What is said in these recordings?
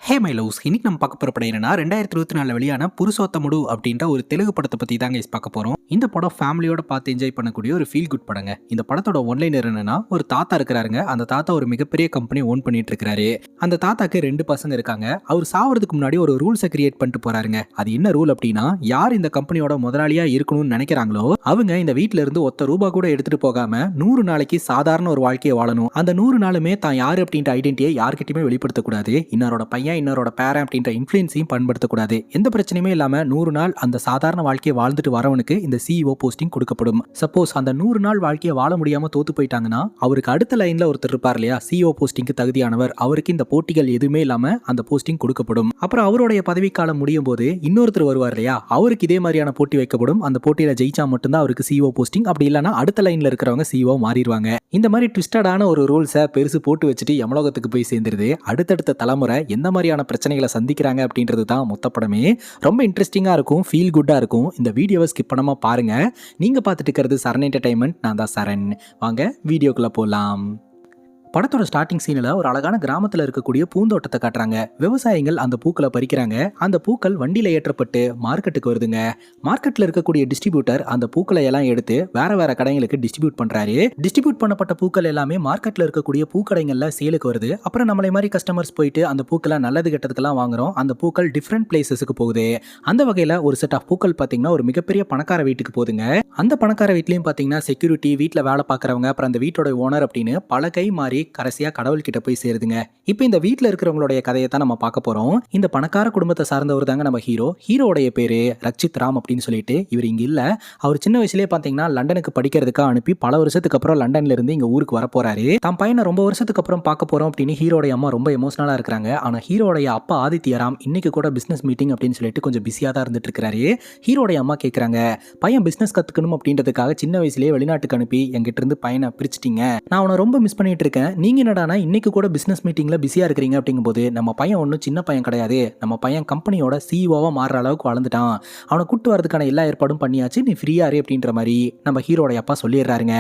Hey my loves, இன்னைக்கு நம்ம பார்க்க போகிற படம் என்னன்னா 2024 வெளியான புருஷோத்தமுடு அப்படின்ற ஒரு தெலுங்கு படத்தை பற்றி தாங்க பார்க்க போகிறோம். இந்த படம் ஃபேமிலியோட பார்த்து என்ஜாய் பண்ணக்கூடிய ஒரு ஃபீல் குட் படங்க. இந்த படத்தோட ஒன்லைனர் என்னன்னா, ஒரு தாத்தா இருக்கிறாருங்க. அந்த தாத்தா ஒரு மிகப்பெரிய கம்பெனி ஓன் பண்ணிட்டு இருக்காரு. அந்த தாத்தாக்கு 2 பசங்க இருக்காங்க. அவர் சாவறதுக்கு முன்னாடி ஒரு ரூல்ஸை கிரியேட் பண்ணிட்டு போறாருங்க. அது என்ன ரூல் அப்படின்னா, யார் இந்த கம்பெனியோட முதலாளியா இருக்கணும்னு நினைக்கிறாங்களோ அவங்க இந்த வீட்டில இருந்து ஒத்த ரூபா கூட எடுத்துட்டு போகாம 100 நாளைக்கு சாதாரண ஒரு வாழ்க்கையை வாழணும். அந்த 100 நாளுமே தான் யாரு அப்படின்ற ஐடென்டிட்டியை யார்கிட்டயுமே வெளிப்படுத்தக்கூடாது. இன்னரோட பையன் இன்னரோட பேரன் அப்படின்ற இன்ஃப்ளூயன்ஸையும் பயன்படுத்தக்கூடாது. எந்த பிரச்சனையுமே இல்லாம 100 நாள் அந்த சாதாரண வாழ்க்கையை வாழ்ந்துட்டு வரவனுக்கு இந்த சிஇஓ போஸ்டிங் கொடுக்கப்படும். சப்போஸ் அந்த 100 நாள் வாழ்க்கையை வாழ முடியாம தோத்து போயிட்டாங்கன்னா அவருக்கு அடுத்த லைன்ல ஒருத்தர் இருப்பார் இல்லையா, சிஇஓ போஸ்டிங்க்கு தகுதியானவர், அவருக்கு இந்த போட்டிகள் எதுவுமே இல்லாம அந்த போஸ்டிங் கொடுக்கப்படும். அப்புறம் அவருடைய பதவிக்காலம் முடியும் போது இன்னொருத்தர் வருவார் இல்லையா, அவருக்கு இதே மாதிரியான போட்டி வைக்கப்படும். அந்த போட்டியில ஜெயிச்சா மட்டும்தான் அவருக்கு சிஇஓ போஸ்டிங். அப்படி இல்லைன்னா அடுத்த லைன்ல இருக்கிறவங்க சிஇஓ மாறிடுவாங்க. இந்த மாதிரி ட்விஸ்டடான ஒரு ரூல்ஸை பெருசு போட்டு வச்சுட்டு யமலோகத்துக்கு போய் சேர்ந்துருது. அடுத்தடுத்த தலைமுறை எந்த மாதிரியான பிரச்சனைகளை சந்திக்கிறாங்க அப்படின்றது தான் மொத்த படமே. ரொம்ப இன்ட்ரெஸ்டிங்காக இருக்கும், ஃபீல் குட்டாக இருக்கும். இந்த வீடியோவை ஸ்கிப் பண்ணாமல் பாருங்க. நீங்கள் பார்த்துட்டு இருக்கிறது சரண் என்டர்டைன்மெண்ட். நான் தான் சரண். வாங்க வீடியோக்குள்ளே போகலாம். படத்தோட ஸ்டார்டிங் சீனில் ஒரு அழகான கிராமத்தில் இருக்கக்கூடிய பூந்தோட்டத்தை காட்டுறாங்க. விவசாயிகள் அந்த பூக்களை பறிக்கிறாங்க. அந்த பூக்கள் வண்டியில் ஏற்றப்பட்டு மார்க்கெட்டுக்கு வருதுங்க. மார்க்கெட்டில் இருக்கக்கூடிய டிஸ்ட்ரிபியூட்டர் அந்த பூக்களை எல்லாம் எடுத்து வேற வேற கடைகளுக்கு டிஸ்ட்ரிபியூட் பண்ணுறாரு. டிஸ்ட்ரிபியூட் பண்ணப்பட்ட பூக்கள் எல்லாமே மார்க்கெட்டில் இருக்கக்கூடிய பூக்கடைகளில் சேலுக்கு வருது. அப்புறம் நம்மளை மாதிரி கஸ்டமர்ஸ் போயிட்டு அந்த பூக்களை நல்லது கெட்டதுக்கெல்லாம் வாங்குறோம். அந்த பூக்கள் டிஃப்ரெண்ட் பிளேசஸுக்கு போகுது. அந்த வகையில் ஒரு செட் ஆஃப் பூக்கள் பார்த்தீங்கன்னா ஒரு மிகப்பெரிய பணக்கார வீட்டுக்கு போகுதுங்க. அந்த பணக்கார வீட்லையும் பார்த்தீங்கன்னா செக்யூரிட்டி, வீட்டில் வேலை பார்க்குறவங்க, அப்புறம் அந்த வீட்டோட ஓனர் அப்படின்னு பல கை மாறி கடைசியா கடவுள்கிட்ட போய் சேருதுங்க. இப்போ இந்த வீட்டில் இருக்கிறவங்களுடைய கதையை தான் நம்ம பார்க்க போறோம். இந்த பணக்கார குடும்பத்தை சார்ந்தவர் தாங்க நம்ம ஹீரோ. ஹீரோடைய பேரு ரக்ஷித் ராம் அப்படின்னு சொல்லிட்டு. இவர் இங்க இல்ல. அவர் சின்ன வயசுலேயே பார்த்தீங்கன்னா லண்டனுக்கு படிக்கிறதுக்காக அனுப்பி பல வருஷத்துக்கு அப்புறம் லண்டன்ல இருந்து இங்க ஊருக்கு வர போறாரு. தான் பையனை ரொம்ப வருஷத்துக்கு அப்புறம் பார்க்க போறோம் அப்படின்னு ஹீரோடைய அம்மா ரொம்ப எமோஷனலா இருக்கிறாங்க. ஆனா ஹீரோடைய அப்பா ஆதித்ய ராம் இன்னைக்கு கூட பிசினஸ் மீட்டிங் அப்படின்னு சொல்லிட்டு கொஞ்சம் பிஸியா தான் இருந்துட்டு இருக்காரு. ஹீரோடைய அம்மா கேட்கறாங்க, பையன் பிசினஸ் கத்துக்கணும் அப்படின்றதுக்காக சின்ன வயசுலேயே வெளிநாட்டுக்கு அனுப்பி எங்கிட்ட இருந்து பையனை பிரிச்சிட்டீங்க. நான் அவனை ரொம்ப மிஸ் பண்ணிட்டு இருக்கேன். நீங்க என்னடானா இன்னைக்கு கூட பிசினஸ் மீட்டிங்ல பிஸியா இருக்கிறீங்க அப்படிங்கும்போது, நம்ம பையன் ஒன்றும் சின்ன பையன் கிடையாது. நம்ம பையன் கம்பெனியோட சிஇஓவா மாறுற அளவுக்கு வளர்ந்துட்டான். அவனை கூட்டு வரதுக்கான எல்லா ஏற்பாடும் பண்ணியாச்சு, நீ ஃப்ரீயா இரு அப்படின்ற மாதிரி நம்ம ஹீரோடைய அப்பா சொல்லிடுறாருங்க.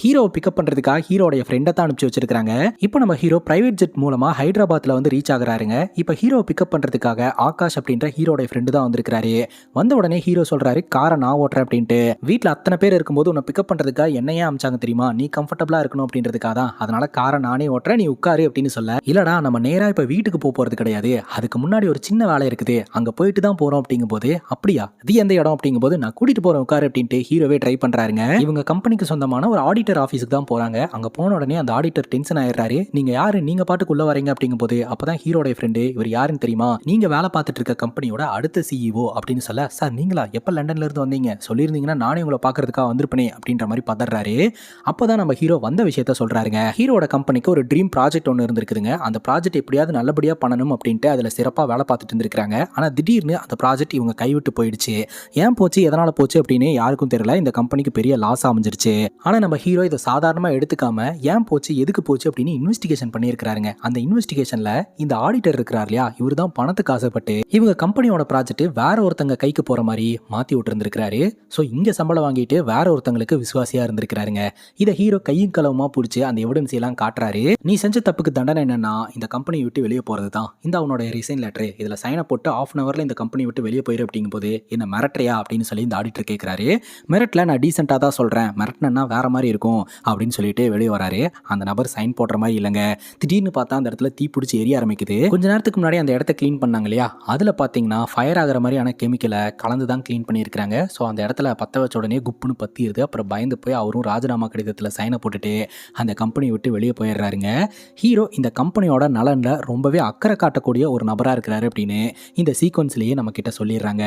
ஹீரோவை பிக்கப் பண்றதுக்காக ஹீரோடைய ஃப்ரெண்டை தான் அனுப்பிச்சு வச்சிருக்காங்க. இப்போ நம்ம ஹீரோ பிரைவேட் ஜெட் மூலமா ஹைதராபாத்ல வந்து ரீச் ஆகுறாருங்க. இப்போ ஹீரோ பிக்கப் பண்றதுக்காக ஆகாஷ் அப்படின்ற ஹீரோடைய ஃப்ரெண்டு தான் வந்திருக்காரு. வந்த உடனே ஹீரோ சொல்றாரு, காரை நான் ஓட்டுறேன் அப்படின்ட்டு. வீட்டில் அத்தனை பேர் இருக்கும்போது உன்னை பிக்கப் பண்றதுக்காக என்னையே அமிச்சாங்க தெரியுமா, நீ கம்ஃபர்டபுளா இருக்கணும் அப்படின்றதுக்காக தான். அதனால காரை நானே ஓட்டுறேன், நீ உட்காரு அப்படின்னு சொல்ல, இல்லடா நம்ம நேரா இப்ப வீட்டுக்கு போறது கிடையாது, அதுக்கு முன்னாடி ஒரு சின்ன வேலை இருக்குது, அங்க போயிட்டு தான் போறோம் அப்படிங்கும் போது, அப்படியா அது எந்த இடம் அப்படிங்கும் போது, நான் கூட்டிட்டு போறேன் உட்காரு அப்படின்ட்டு ஹீரோவே ட்ரை பண்றாருங்க. இவங்க கம்பெனிக்கு சொந்தமான ஒரு ஆடிட்டர் ஆஃபீஸுக்கு தான் போறாங்க. அங்க போன உடனே அந்த ஆடிட்டர் டென்ஷன் ஆயிடுறாரு. நீங்க யாரு, நீங்க பாட்டுக்குள்ள வரீங்க அப்படிங்கும் போது, அப்பதான் ஹீரோடைய ஃப்ரெண்டு, இவர் யாருன்னு தெரியுமா, நீங்க வேலை பார்த்துட்டு இருக்க கம்பெனியோட அடுத்த சிஇஓ அப்படின்னு சொல்ல, சார் நீங்களா, எப்ப லண்டன்ல இருந்து வந்தீங்க, சொல்லியிருந்தீங்கன்னா நானே உங்களை பாக்குறதுக்காக வந்திருப்பேனே அப்படின்ற மாதிரி பதறாரு. அப்பதான் நம்ம ஹீரோ வந்த விஷயத்த சொல்றாருங்க. ஹீரோட கம்பெனிக்கு ஒரு ட்ரீம் ப்ராஜெக்ட் ஒன்று இருந்திருக்குதுங்க. அந்த ப்ராஜெக்ட் எப்படியாவது நல்லபடியாக பண்ணணும் அப்படின்ட்டு அதில் சிறப்பாக வேலை பார்த்துட்டு இருந்திருக்காங்க. ஆனால் திடீர்னு அந்த ப்ராஜெக்ட் இவங்க கைவிட்டு போயிடுச்சு. ஏன் போச்சு, எதனால் போச்சு அப்படின்னு யாருக்கும் தெரியல. இந்த கம்பெனிக்கு பெரிய லாஸ் அமைஞ்சிருச்சு. ஆனால் நம்ம ஹீரோ இதை சாதாரணமாக எடுத்துக்காம ஏன் போச்சு, எதுக்கு போச்சு அப்படின்னு இன்வெஸ்டிகேஷன் பண்ணியிருக்காருங்க. அந்த இன்வெஸ்டிகேஷனில் இந்த ஆடிட்டர் இருக்கிறார் இல்லையா, இவர் தான் பணத்துக்கு ஆசைப்பட்டு இவங்க கம்பெனியோட ப்ராஜெக்ட் வேற ஒருத்தங்க கைக்கு போகிற மாதிரி மாற்றி விட்டுருந்துருக்காரு. ஸோ இங்கே சம்பளம் வாங்கிட்டு வேற ஒருத்தங்களுக்கு விசுவாசியாக இருந்திருக்கிறாருங்க. இதை ஹீரோ கையும் களவுமா பிடிச்சி அந்த எவிடன்ஸ் எல்லாம் காட்டுறாரு. நீ செஞ்ச தப்புக்கு தண்டனை என்னன்னா இந்த கம்பெனி விட்டு வெளியே போறது தான். இந்த அவனோட ரிசைன் லெட்டர், இதுல சைனை போட்டு ½ அன் ஹவர்ல இந்த கம்பெனி விட்டு வெளியே போயிரு அப்படிங்கும் போது, என்ன மிரட்டுறியா அப்படின்னு சொல்லி இந்த ஆடிட்டர் கேட்கிறாரு. மிரட்டல, நான் டீசெண்டா தான் சொல்றேன், மிரட்டினா வேற மாதிரி இருக்கும் அப்படின்னு சொல்லிட்டு வெளியே வராரு. அந்த நபர் சைன் போடுற மாதிரி இல்லைங்க. திடீர்னு பார்த்தா அந்த இடத்துல தீ பிடிச்சி எரிய ஆரம்பிக்குது. கொஞ்ச நேரத்துக்கு முன்னாடி அந்த இடத்த கிளீன் பண்ணாங்க இல்லையா, அதுல பாத்தீங்கன்னா ஃபயர் ஆகிற மாதிரியான கெமிக்கலை கலந்து தான் கிளீன் பண்ணியிருக்காங்க. ஸோ அந்த இடத்துல பத்த வச்ச உடனே குப்புன்னு பத்திடுது. அப்புறம் பயந்து போய் அவரும் ராஜினாமா கடிதத்தில் சைனை போட்டுட்டு அந்த கம்பெனி விட்டு வெளியே போயிடுறாருங்க. ஹீரோ இந்த கம்பெனியோட நலன்ல ரொம்பவே அக்கறை காட்டக்கூடிய ஒரு நபரா இருக்கிறாரு அப்படின்னு இந்த சீக்வன்ஸ்லயே நம்ம கிட்ட சொல்லிடுறாங்க.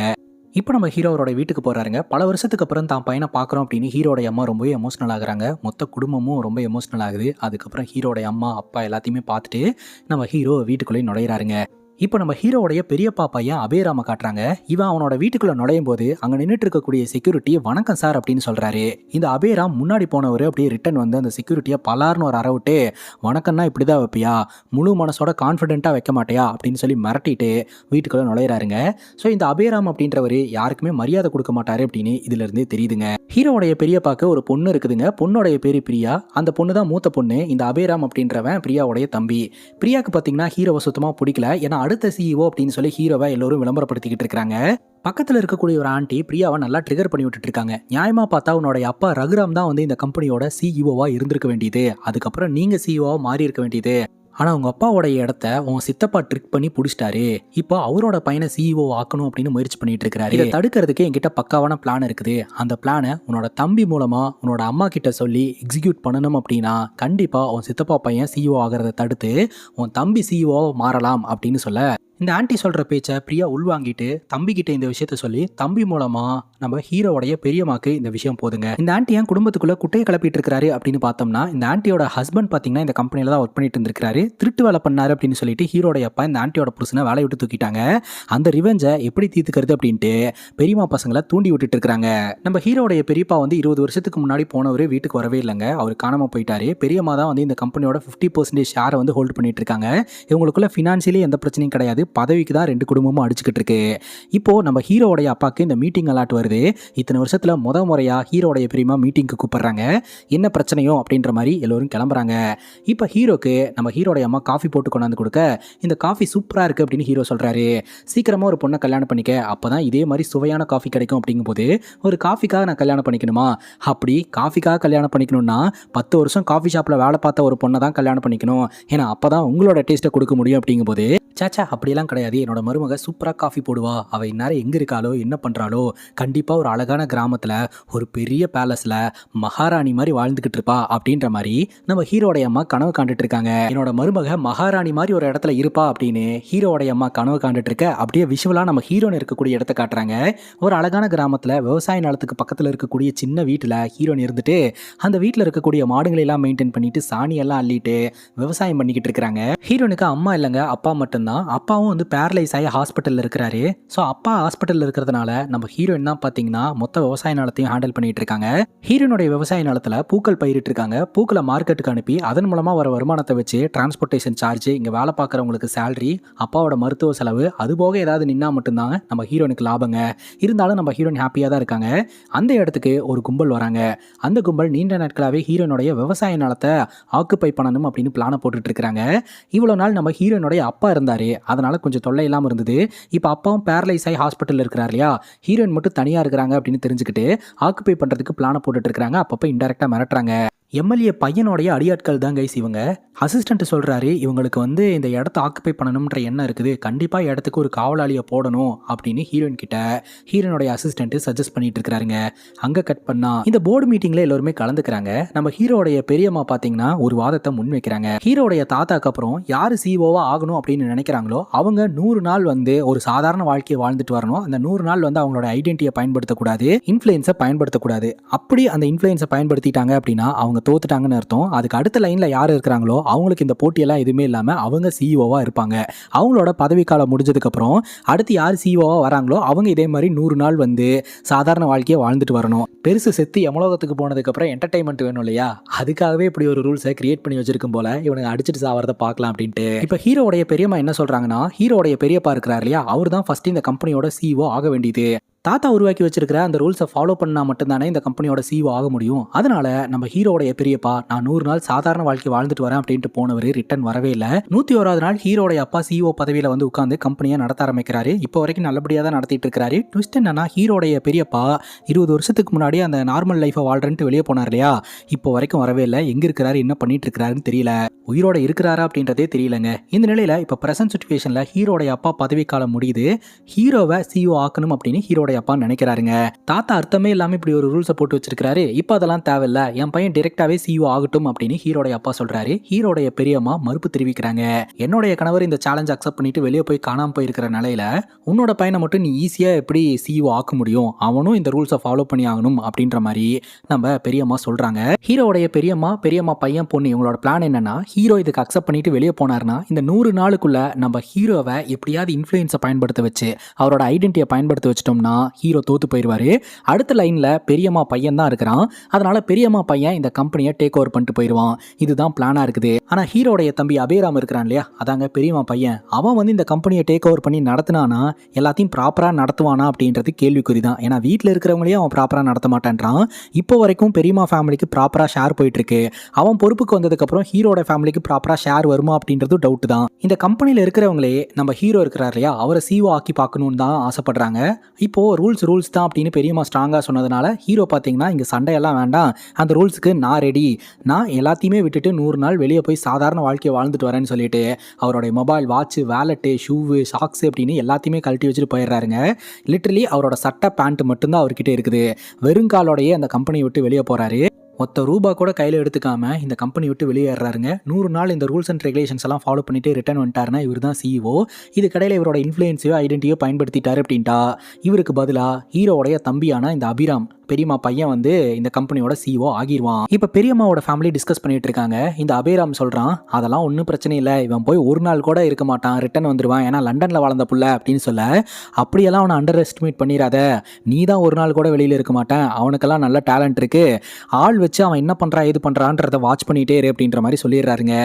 இப்போ நம்ம ஹீரோவோட வீட்டுக்கு போறாருங்க. பல வருஷத்துக்கு அப்புறம் தான் பையனை பார்க்குறோம் அப்படின்னு ஹீரோடைய அம்மா ரொம்பவே எமோஷனல் ஆகுறாங்க. மொத்த குடும்பமும் ரொம்ப எமோஷனல் ஆகுது. அதுக்கப்புறம் ஹீரோடைய அம்மா அப்பா எல்லாத்தையுமே பார்த்துட்டு நம்ம ஹீரோ வீட்டுக்குள்ளே நுழையிறாருங்க. இப்போ நம்ம ஹீரோடைய பெரியப்பா பையன் அபேராம காட்டுறாங்க. இவன் அவனோட வீட்டுக்குள்ள நுழையும் போது அங்க நின்றுட்டு இருக்கக்கூடிய செக்யூரிட்டி வணக்கம் சார் அப்படின்னு சொல்றாரு. இந்த அபேராம் முன்னாடி போனவர் அப்படியே ரிட்டன் வந்து அந்த செக்யூரிட்டியை பலார்னு ஒரு அறவிட்டு, வணக்கம்னா இப்படிதான் வைப்பியா, முழு மனசோட கான்ஃபிடென்ட்டா வைக்க மாட்டியா அப்படின்னு சொல்லி மிரட்டிட்டு வீட்டுக்குள்ள நுழையிறாருங்க. ஸோ இந்த அபேராம் அப்படின்றவர் யாருக்குமே மரியாதை கொடுக்க மாட்டாரு அப்படின்னு இதுல இருந்தே தெரியுதுங்க. ஹீரோடைய பெரியப்பாக்கு ஒரு பொண்ணு இருக்குதுங்க. பொண்ணோடைய பேரு பிரியா. அந்த பொண்ணு தான் மூத்த பொண்ணு. இந்த அபேராம் அப்படின்றவன் பிரியாவுடைய தம்பி. பிரியாக்கு பார்த்தீங்கன்னா ஹீரோவை சுத்தமாக பிடிக்கல. ஏன்னா அடுத்த சிஇஓ அப்படின்னு சொல்லி ஹீரோவை எல்லோரும் விளம்பரப்படுத்திக்கிட்டு இருக்காங்க. பக்கத்தில் இருக்கக்கூடிய ஒரு ஆண்டி பிரியாவை நல்லா ட்ரிகர் பண்ணி விட்டுட்டு இருக்காங்க. நியாயமா பார்த்தா உன்னோட அப்பா ரகுராம் தான் வந்து இந்த கம்பெனியோட சிஇஓவா இருந்திருக்க வேண்டியது, அதுக்கப்புறம் நீங்க சிஇஓவா மாறி இருக்க வேண்டியது. ஆனால் உங்கள் அப்பாவோட இடத்த உன் சித்தப்பா ட்ரிக் பண்ணி பிடிச்சிட்டாரு. இப்போ அவரோட பையனை சிஇஓ ஆக்கணும் அப்படின்னு முயற்சி பண்ணிட்டு இருக்காரு. இதை தடுக்கிறதுக்கு என்கிட்ட பக்காவான பிளான் இருக்குது. அந்த பிளானை உன்னோட தம்பி மூலமா உன்னோட அம்மா கிட்ட சொல்லி எக்ஸிக்யூட் பண்ணணும். அப்படின்னா கண்டிப்பா உன் சித்தப்பா பையன் சிஇஓ ஆகிறத தடுத்து உன் தம்பி சிஇஓ மாறலாம் அப்படின்னு சொல்ல, இந்த ஆண்டி சொல்கிற பேச்சை பிரியா உள்வாங்கிட்டு தம்பிக்கிட்ட இந்த விஷயத்த சொல்லி தம்பி மூலமாக நம்ம ஹீரோடைய பெரியம்மாக்கு இந்த விஷயம் போதுங்க. இந்த ஆண்டி என் குடும்பத்துக்குள்ளே குட்டையை கிளப்பிட்டு இருக்கிறாரு அப்படின்னு பார்த்தோம்னா, இந்த ஆண்டியோட ஹஸ்பண்ட் பார்த்தீங்கன்னா இந்த கம்பெனியில் தான் ஒர்க் பண்ணிட்டு இருந்திருக்காரு. திருட்டு வேலை பண்ணாரு அப்படின்னு சொல்லிட்டு ஹீரோடைய அப்பா இந்த ஆண்டியோட புருஷனை வேலையை விட்டு தூக்கிட்டாங்க. அந்த ரிவெஞ்சை எப்படி தீர்த்துக்கிறது அப்படின்ட்டு பெரியம்மா பசங்களை தூண்டி விட்டுட்டு இருக்காங்க. நம்ம ஹீரோடைய பெரியப்பா வந்து 20 வருஷத்துக்கு முன்னாடி போனவர் வீட்டுக்கு வரவே இல்லைங்க. அவர் காணாமல் போயிட்டாரு. பெரியம்மா தான் வந்து இந்த கம்பெனியோட 50% ஷேரை வந்து ஹோல்டு பண்ணிட்டு இருக்காங்க. இவங்களுக்குள்ள ஃபினான்ஷியலி எந்த பிரச்சனையும் கிடையாது. பதவிக்கு தான் 2 குடும்பமும் அடிச்சுக்கிட்டு இருக்கு. இப்போ நம்ம ஹீரோடைய அப்பாவுக்கு இந்த மீட்டிங் அலாட் வருது. இத்தனை வருஷத்துல முறையா ஹீரோடைய பெரியம்மா மீட்டிங்க்கு கூப்பிடுறாங்க. என்ன பிரச்சனையோ அப்படின்ற மாதிரி எல்லோரும் கிளம்புறாங்க. இப்போ ஹீரோக்கு நம்ம ஹீரோடைய அம்மா காஃபி போட்டு கொண்டாந்து கொடுக்க, இந்த காஃபி சூப்பரா இருக்கு அப்படின்னு ஹீரோ சொல்றாரு. சீக்கிரமா ஒரு பொண்ணை கல்யாணம் பண்ணிக்க, அப்பதான் இதே மாதிரி சுவையான காஃபி கிடைக்கும். அப்படிங்கும்போது ஒரு காஃபிக்காக நான் கல்யாணம் பண்ணிக்கணுமா? அப்படி காஃபிக்காக கல்யாணம் பண்ணிக்கணும்னா 10 வருஷம் காஃபி ஷாப்ல வேலை பார்த்த ஒரு பொண்ணை தான் கல்யாணம் பண்ணிக்கணும். ஏன்னா அப்பதான் உங்களோட டேஸ்ட்டை கொடுக்க முடியும். அப்படிங்கும்போது சாச்சா அப்படியெல்லாம் கிடையாது, என்னோட மருமக சூப்பராக காஃபி போடுவா, அவள் இந்நேரம் எங்கே இருக்காளோ என்ன பண்ணுறாளோ, கண்டிப்பாக ஒரு அழகான கிராமத்தில் ஒரு பெரிய பேலஸில் மகாராணி மாதிரி வாழ்ந்துக்கிட்டு இருப்பா அப்படின்ற மாதிரி நம்ம ஹீரோடைய அம்மா கனவு காண்டுட்டு இருக்காங்க. என்னோட மருமக மகாராணி மாதிரி ஒரு இடத்துல இருப்பா அப்படின்னு ஹீரோடைய அம்மா கனவு காண்டுட்டு இருக்க, அப்படியே விஷுவலாக நம்ம ஹீரோன் இருக்கக்கூடிய இடத்த காட்டுறாங்க. ஒரு அழகான கிராமத்தில் விவசாய நிலத்துக்கு பக்கத்தில் இருக்கக்கூடிய சின்ன வீட்டில் ஹீரோன் இருந்துட்டு அந்த வீட்டில் இருக்கக்கூடிய மாடுகளை எல்லாம் மெயின்டைன் பண்ணிட்டு சாணியெல்லாம் அள்ளிட்டு விவசாயம் பண்ணிக்கிட்டு இருக்கிறாங்க. ஹீரோனுக்கு அம்மா இல்லைங்க, அப்பா மட்டும்தான். அப்பாவும் வந்து பேரலைஸ் ஆகி ஹாஸ்பிட்டலில் இருக்கிறாரு. ஸோ அப்பா ஹாஸ்பிட்டலில் இருக்கிறதுனால நம்ம ஹீரோயின் தான் பார்த்தீங்கன்னா மொத்த விவசாய நிலத்தையும் ஹேண்டில் பண்ணிட்டு இருக்காங்க. ஹீரோனுடைய விவசாய நிலத்தில் பூக்கள் பயிரிட்டு இருக்காங்க. பூக்களை மார்க்கெட்டுக்கு அனுப்பி அதன் மூலமாக வர வருமானத்தை வச்சு டிரான்ஸ்போர்ட்டேஷன் சார்ஜ், இங்கே வேலை பார்க்குறவங்களுக்கு சேலரி, அப்பாவோட மருத்துவ செலவு, அது போக ஏதாவது நின்னா மட்டும்தாங்க நம்ம ஹீரோனுக்கு லாபங்க. இருந்தாலும் நம்ம ஹீரோயின் ஹாப்பியாக தான் இருக்காங்க. அந்த இடத்துக்கு ஒரு கும்பல் வராங்க. அந்த கும்பல் நீண்ட நாட்களாகவே ஹீரோனுடைய விவசாய நிலத்தை ஆக்குப்பை பண்ணணும் அப்படின்னு பிளானை போட்டுட்டு இருக்கிறாங்க. இவ்வளோ நாள் நம்ம ஹீரோனுடைய அப்பா இருந்தார், அதனால கொஞ்சம் தொல்லை இல்லாமல் இருந்தது. இப்போ அப்பாவும் பேரலைஸ் ஆகி ஹாஸ்பிட்டலில் இருக்கிறார் இல்லையா, ஹீரோயின் மட்டும் தனியாக இருக்கிறாங்க அப்படின்னு தெரிஞ்சுக்கிட்டு ஆக்குப்பை பண்ணுறதுக்கு பிளானை போட்டுட்டு இருக்காங்க. அப்பப்போ இன்டெரக்டாக மிரட்டுறாங்க. எம்எல்ஏ பையனோடைய அடியாட்கள் தான் கைஸ் இவங்க. அசிஸ்டன்ட் சொல்கிறாரு, இவங்களுக்கு வந்து இந்த இடத்த ஆக்குப்பை பண்ணணுன்ற எண்ணம் இருக்குது, கண்டிப்பாக இடத்துக்கு ஒரு காவலாளியை போடணும் அப்படின்னு ஹீரோயின் கிட்ட ஹீரோனுடைய அசிஸ்டன்ட் சஜஸ்ட் பண்ணிட்டு இருக்கிறாருங்க. அங்கே கட் பண்ணா இந்த போர்டு மீட்டிங்கில் எல்லோருமே கலந்துக்கிறாங்க. நம்ம ஹீரோடைய பெரியம்மா பார்த்தீங்கன்னா ஒரு வாதத்தை முன் வைக்கிறாங்க. ஹீரோடைய தாத்தாக்கு அப்புறம் யார் சிஓவா ஆகணும் அப்படின்னு நினைக்கிறாங்களோ அவங்க 100 நாள் வந்து ஒரு சாதாரண வாழ்க்கையை வாழ்ந்துட்டு வரணும். அந்த 100 நாள் வந்து அவங்களோட ஐடென்டிட்டியை பயன்படுத்தக்கூடாது, இன்ஃப்ளூயன்ஸை பயன்படுத்தக்கூடாது. அப்படி அந்த இன்ஃப்ளூயன்ஸை பயன்படுத்திட்டாங்க அப்படின்னா அவங்க தோத்துட்டாங்கன்னு அர்த்தம். அதுக்கு அடுத்த லைன்ல யார் இருக்கிறாங்களோ அவங்களுக்கு இந்த போட்டியெல்லாம் எதுவுமே இல்லாம அவங்க சிஇஓவா இருப்பாங்க. அவங்களோட பதவி காலம் முடிஞ்சதுக்கு அப்புறம் அடுத்து யார் சிஇஓவா வராங்களோ அவங்க இதே மாதிரி 100 நாள் வந்து சாதாரண வாழ்க்கையை வாழ்ந்துட்டு வரணும். பெருசு செத்து எமலோகத்துக்கு போனதுக்கு அப்புறம் என்டர்டைன்மெண்ட் வேணும் இல்லையா, அதுக்காகவே இப்படி ஒரு ரூல்ஸை கிரியேட் பண்ணி வச்சிருக்கும் போல இவனுக்கு அடிச்சுட்டு சாவறத பார்க்கலாம் அப்படின்ட்டு. இப்ப ஹீரோடைய பெரியம்மா என்ன சொல்றாங்கன்னா, ஹீரோடைய பெரியப்பா இருக்கிறார் இல்லையா, அவர் தான் ஃபர்ஸ்ட் இந்த கம்பெனியோட சிஇஓ ஆக வேண்டியது. தாத்தா உருவாக்கி வச்சிருக்கிற அந்த ரூல்ஸை ஃபாலோ பண்ணால் மட்டும்தானே இந்த கம்பெனியோட சிஇஓ ஆக முடியும். அதனால நம்ம ஹீரோடைய பெரியப்பா நான் 100 நாள் சாதாரண வாழ்க்கை வாழ்ந்துட்டு வரேன் அப்படின்ட்டு போனவர் ரிட்டர்ன் வரவே இல்லை. 101வது நாள் ஹீரோடைய அப்பா சிஇஓ பதவியில் வந்து உட்காந்து கம்பெனியை நடத்த ஆரம்பிக்கிறாரு. இப்போ வரைக்கும் நல்லபடியாக தான் நடத்திட்டு இருக்கிறாரு. ட்விஸ்ட் என்னன்னா, ஹீரோடைய பெரியப்பா 20 வருஷத்துக்கு முன்னாடி அந்த நார்மல் லைஃபை வாழ்றேன்ட்டு வெளியே போனார் இல்லையா, இப்போ வரைக்கும் வரவே இல்லை. எங்க இருக்கிறாரு, என்ன பண்ணிட்டு இருக்கிறாருன்னு தெரியல, உயிரோட இருக்கிறாரா அப்படின்றதே தெரியலங்க. இந்த நிலையில இப்போ பிரசன்ட் சிச்சுவேஷன்ல ஹீரோடைய அப்பா பதவி காலம் முடியுது. ஹீரோவை சிஇஓ ஆக்கணும் அப்படின்னு ஹீரோடைய அப்பா நினைக்கிறாருங்க. தாத்தா அர்த்தமே இல்லாம இப்படி ஒரு ரூல்ஸை போட்டு வச்சிருக்காரு, இப்போ அதெல்லாம் தேவையில்ல, என் பையன் டைரக்டாவே சிஇஓ ஆகட்டும் அப்படின்னு ஹீரோடைய அப்பா சொல்றாரு. ஹீரோடைய பெரியம்மா மறுப்பு தெரிவிக்கிறாங்க. என்னுடைய கணவர் இந்த சேலஞ்ச் அக்செப்ட் பண்ணிட்டு வெளியே போய் காணாம போயிருக்கிற நிலையில உன்னோட பையனை மட்டும் நீ ஈஸியா எப்படி சிஇஓ ஆக்க முடியும், அவனும் இந்த ரூல்ஸை ஃபாலோ பண்ணி ஆகணும் அப்படின்ற மாதிரி நம்ம பெரியம்மா சொல்றாங்க. ஹீரோடைய பெரியம்மா பையன் பொண்ணு இவங்களோட பிளான் என்னன்னா, ஹீரோ இதுக்கு அக்செப்ட் பண்ணிட்டு வெளியே போனார்னா இந்த 100 நாளுக்குள்ள நம்ம ஹீரோவை எப்படியாவது இன்ஃப்ளூயன்ஸை பயன்படுத்த வச்சு அவரோட ஐடென்டிட்டியை பயன்படுத்த வச்சிட்டோம்னா ஹீரோ தோத்து போயிடுவாரு. அடுத்த லைன்ல பெரியம்மா பையன் தான் இருக்கிறான். அதனால பெரியம்மா பையன் இந்த கம்பெனியை டேக் ஓவர் பண்ணிட்டு போயிடுவான். இதுதான் பிளானா இருக்குது. ஆனா ஹீரோடைய தம்பி அபேராம் இருக்கிறான் இல்லையா, அதாங்க பெரியம்மா பையன். அவன் வந்து இந்த கம்பெனியை டேக் ஓவர் பண்ணி நடத்தினானா எல்லாத்தையும் ப்ராப்பரா நடத்துவானா அப்படின்றது கேள்விக்குறி தான். ஏன்னா வீட்டில் இருக்கிறவங்களே அவன் ப்ராப்பரா நடத்த மாட்டான்றான். இப்போ வரைக்கும் பெரியம்மா ஃபேமிலிக்கு ப்ராப்பரா ஷேர் போயிட்டு இருக்கு. அவன் பொறுப்புக்கு வந்ததுக்கு அப்புறம் ஹீரோட ஃபேமிலிக்கு ப்ராப்பரா ஷேர் வருமா அப்படின்றது டவுட் தான். இந்த கம்பெனியில் இருக்கிறவங்களே நம்ம ஹீரோ இருக்கிறார் இல்லையா, அவரை சிஓ ஆக்கி பார்க்கணும்னு தான் ஆசைப்படுறாங்க. இப்போ ரூல்ஸ் தான் அப்படின்னு பெரியம்மா ஸ்ட்ராங்காக சொன்னதுனால ஹீரோ பார்த்தீங்கன்னா இங்கே சண்டையெல்லாம் வேண்டாம், அந்த ரூல்ஸுக்கு நான் ரெடி, நான் எல்லாத்தையுமே விட்டுட்டு 100 நாள் வெளியே போய் சாதாரண வாழ்க்கையை வாழ்ந்துட்டு வரேன்னு சொல்லிட்டு அவருடைய மொபைல், வாட்ச், வேலெட்டு, ஷூவு, சாக்ஸ் அப்படின்னு எல்லாத்தையுமே கழட்டி வச்சுட்டு போயிடுறாருங்க. லிட்டரலி அவரோட சட்டை பேண்ட் மட்டும்தான் அவர்கிட்ட இருக்குது. வெறுங்காலோடையே அந்த கம்பெனியை விட்டு வெளியே போறாரு. மொத்த ரூபா கூட கையில் எடுத்துக்காம இந்த கம்பெனி விட்டு வெளியேறாருங்க. 100 நாள் இந்த ரூல்ஸ் அண்ட் ரெகுலேஷன்ஸ் எல்லாம் ஃபாலோ பண்ணிட்டு ரிட்டர்ன் வந்துட்டாருன்னா இவர் தான் சிஇஓ. இது கடையில் இவரோட இன்ஃப்ளூயன்ஸையோ ஐடென்டிட்டியோ பயன்படுத்திட்டாரு அப்படின்ட்டா இவருக்கு பதிலாக ஹீரோவுடைய தம்பியான இந்த அபிராம் பெரியம்மா பையன் வந்து இந்த கம்பெனியோட சிஓ ஆகிடுவான். இப்போ பெரியம்மாவோட ஃபேமிலி டிஸ்கஸ் பண்ணிட்டு இருக்காங்க. இந்த அபேராம் சொல்றான், அதெல்லாம் ஒன்றும் பிரச்சனை இல்லை, இவன் போய் ஒரு நாள் கூட இருக்க மாட்டான், ரிட்டர்ன் வந்துடுவான், ஏன்னா லண்டனில் வளர்ந்த புள்ள அப்படின்னு சொல்ல. அப்படியெல்லாம் அவனை அண்டர் எஸ்டிமேட் பண்ணிடாத, நீ தான் ஒரு நாள் கூட வெளியில் இருக்க மாட்டேன், அவனுக்கெல்லாம் நல்ல டேலண்ட் இருக்கு, ஆள் வச்சு அவன் என்ன பண்ணுறான் ஏது பண்ணுறான்றத வாட்ச் பண்ணிகிட்டே இரு அப்படின்ற மாதிரி சொல்லிடுறாருங்க.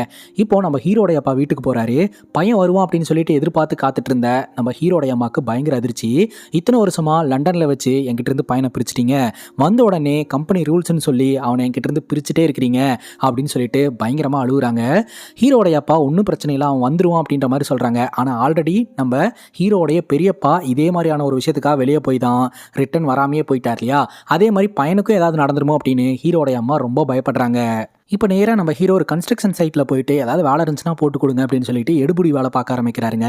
இப்போ நம்ம ஹீரோடைய அப்பா வீட்டுக்கு போகிறாரு. பையன் வருவான் அப்படின்னு சொல்லிட்டு எதிர்பார்த்து காத்துட்டு இருந்த நம்ம ஹீரோடைய அம்மாவுக்கு பயங்கர அதிர்ச்சி. இத்தனை வருஷமா லண்டனில் வச்சு என்கிட்ட இருந்து பையனை பிரிச்சிட்டிங்க, வந்த உடனே கம்பெனி ரூல்ஸ்ன்னு சொல்லி அவனை என்கிட்ட இருந்து பிரிச்சுட்டே இருக்கிறீங்க அப்படின்னு சொல்லிட்டு பயங்கரமாக அழுகுறாங்க. ஹீரோடைய அப்பா ஒன்றும் பிரச்சனை இல்லை, அவன் வந்துருவான் அப்படின்ற மாதிரி சொல்கிறாங்க. ஆனால் ஆல்ரெடி நம்ம ஹீரோடைய பெரியப்பா இதே மாதிரியான ஒரு விஷயத்துக்காக வெளியே போய் தான் ரிட்டர்ன் வராமையே போயிட்டார் இல்லையா, அதே மாதிரி பையனுக்கும் ஏதாவது நடந்துருமோ அப்படின்னு ஹீரோடைய அம்மா ரொம்ப பயப்படுறாங்க. இப்போ நேராக நம்ம ஹீரோ ஒரு கன்ஸ்ட்ரக்ஷன் சைட்டில் போயிட்டு ஏதாவது வேலை இருந்துச்சுன்னா போட்டு கொடுங்க அப்படின்னு சொல்லிட்டு எடுபுடி வேலை பார்க்க ஆரம்பிக்கிறாருங்க.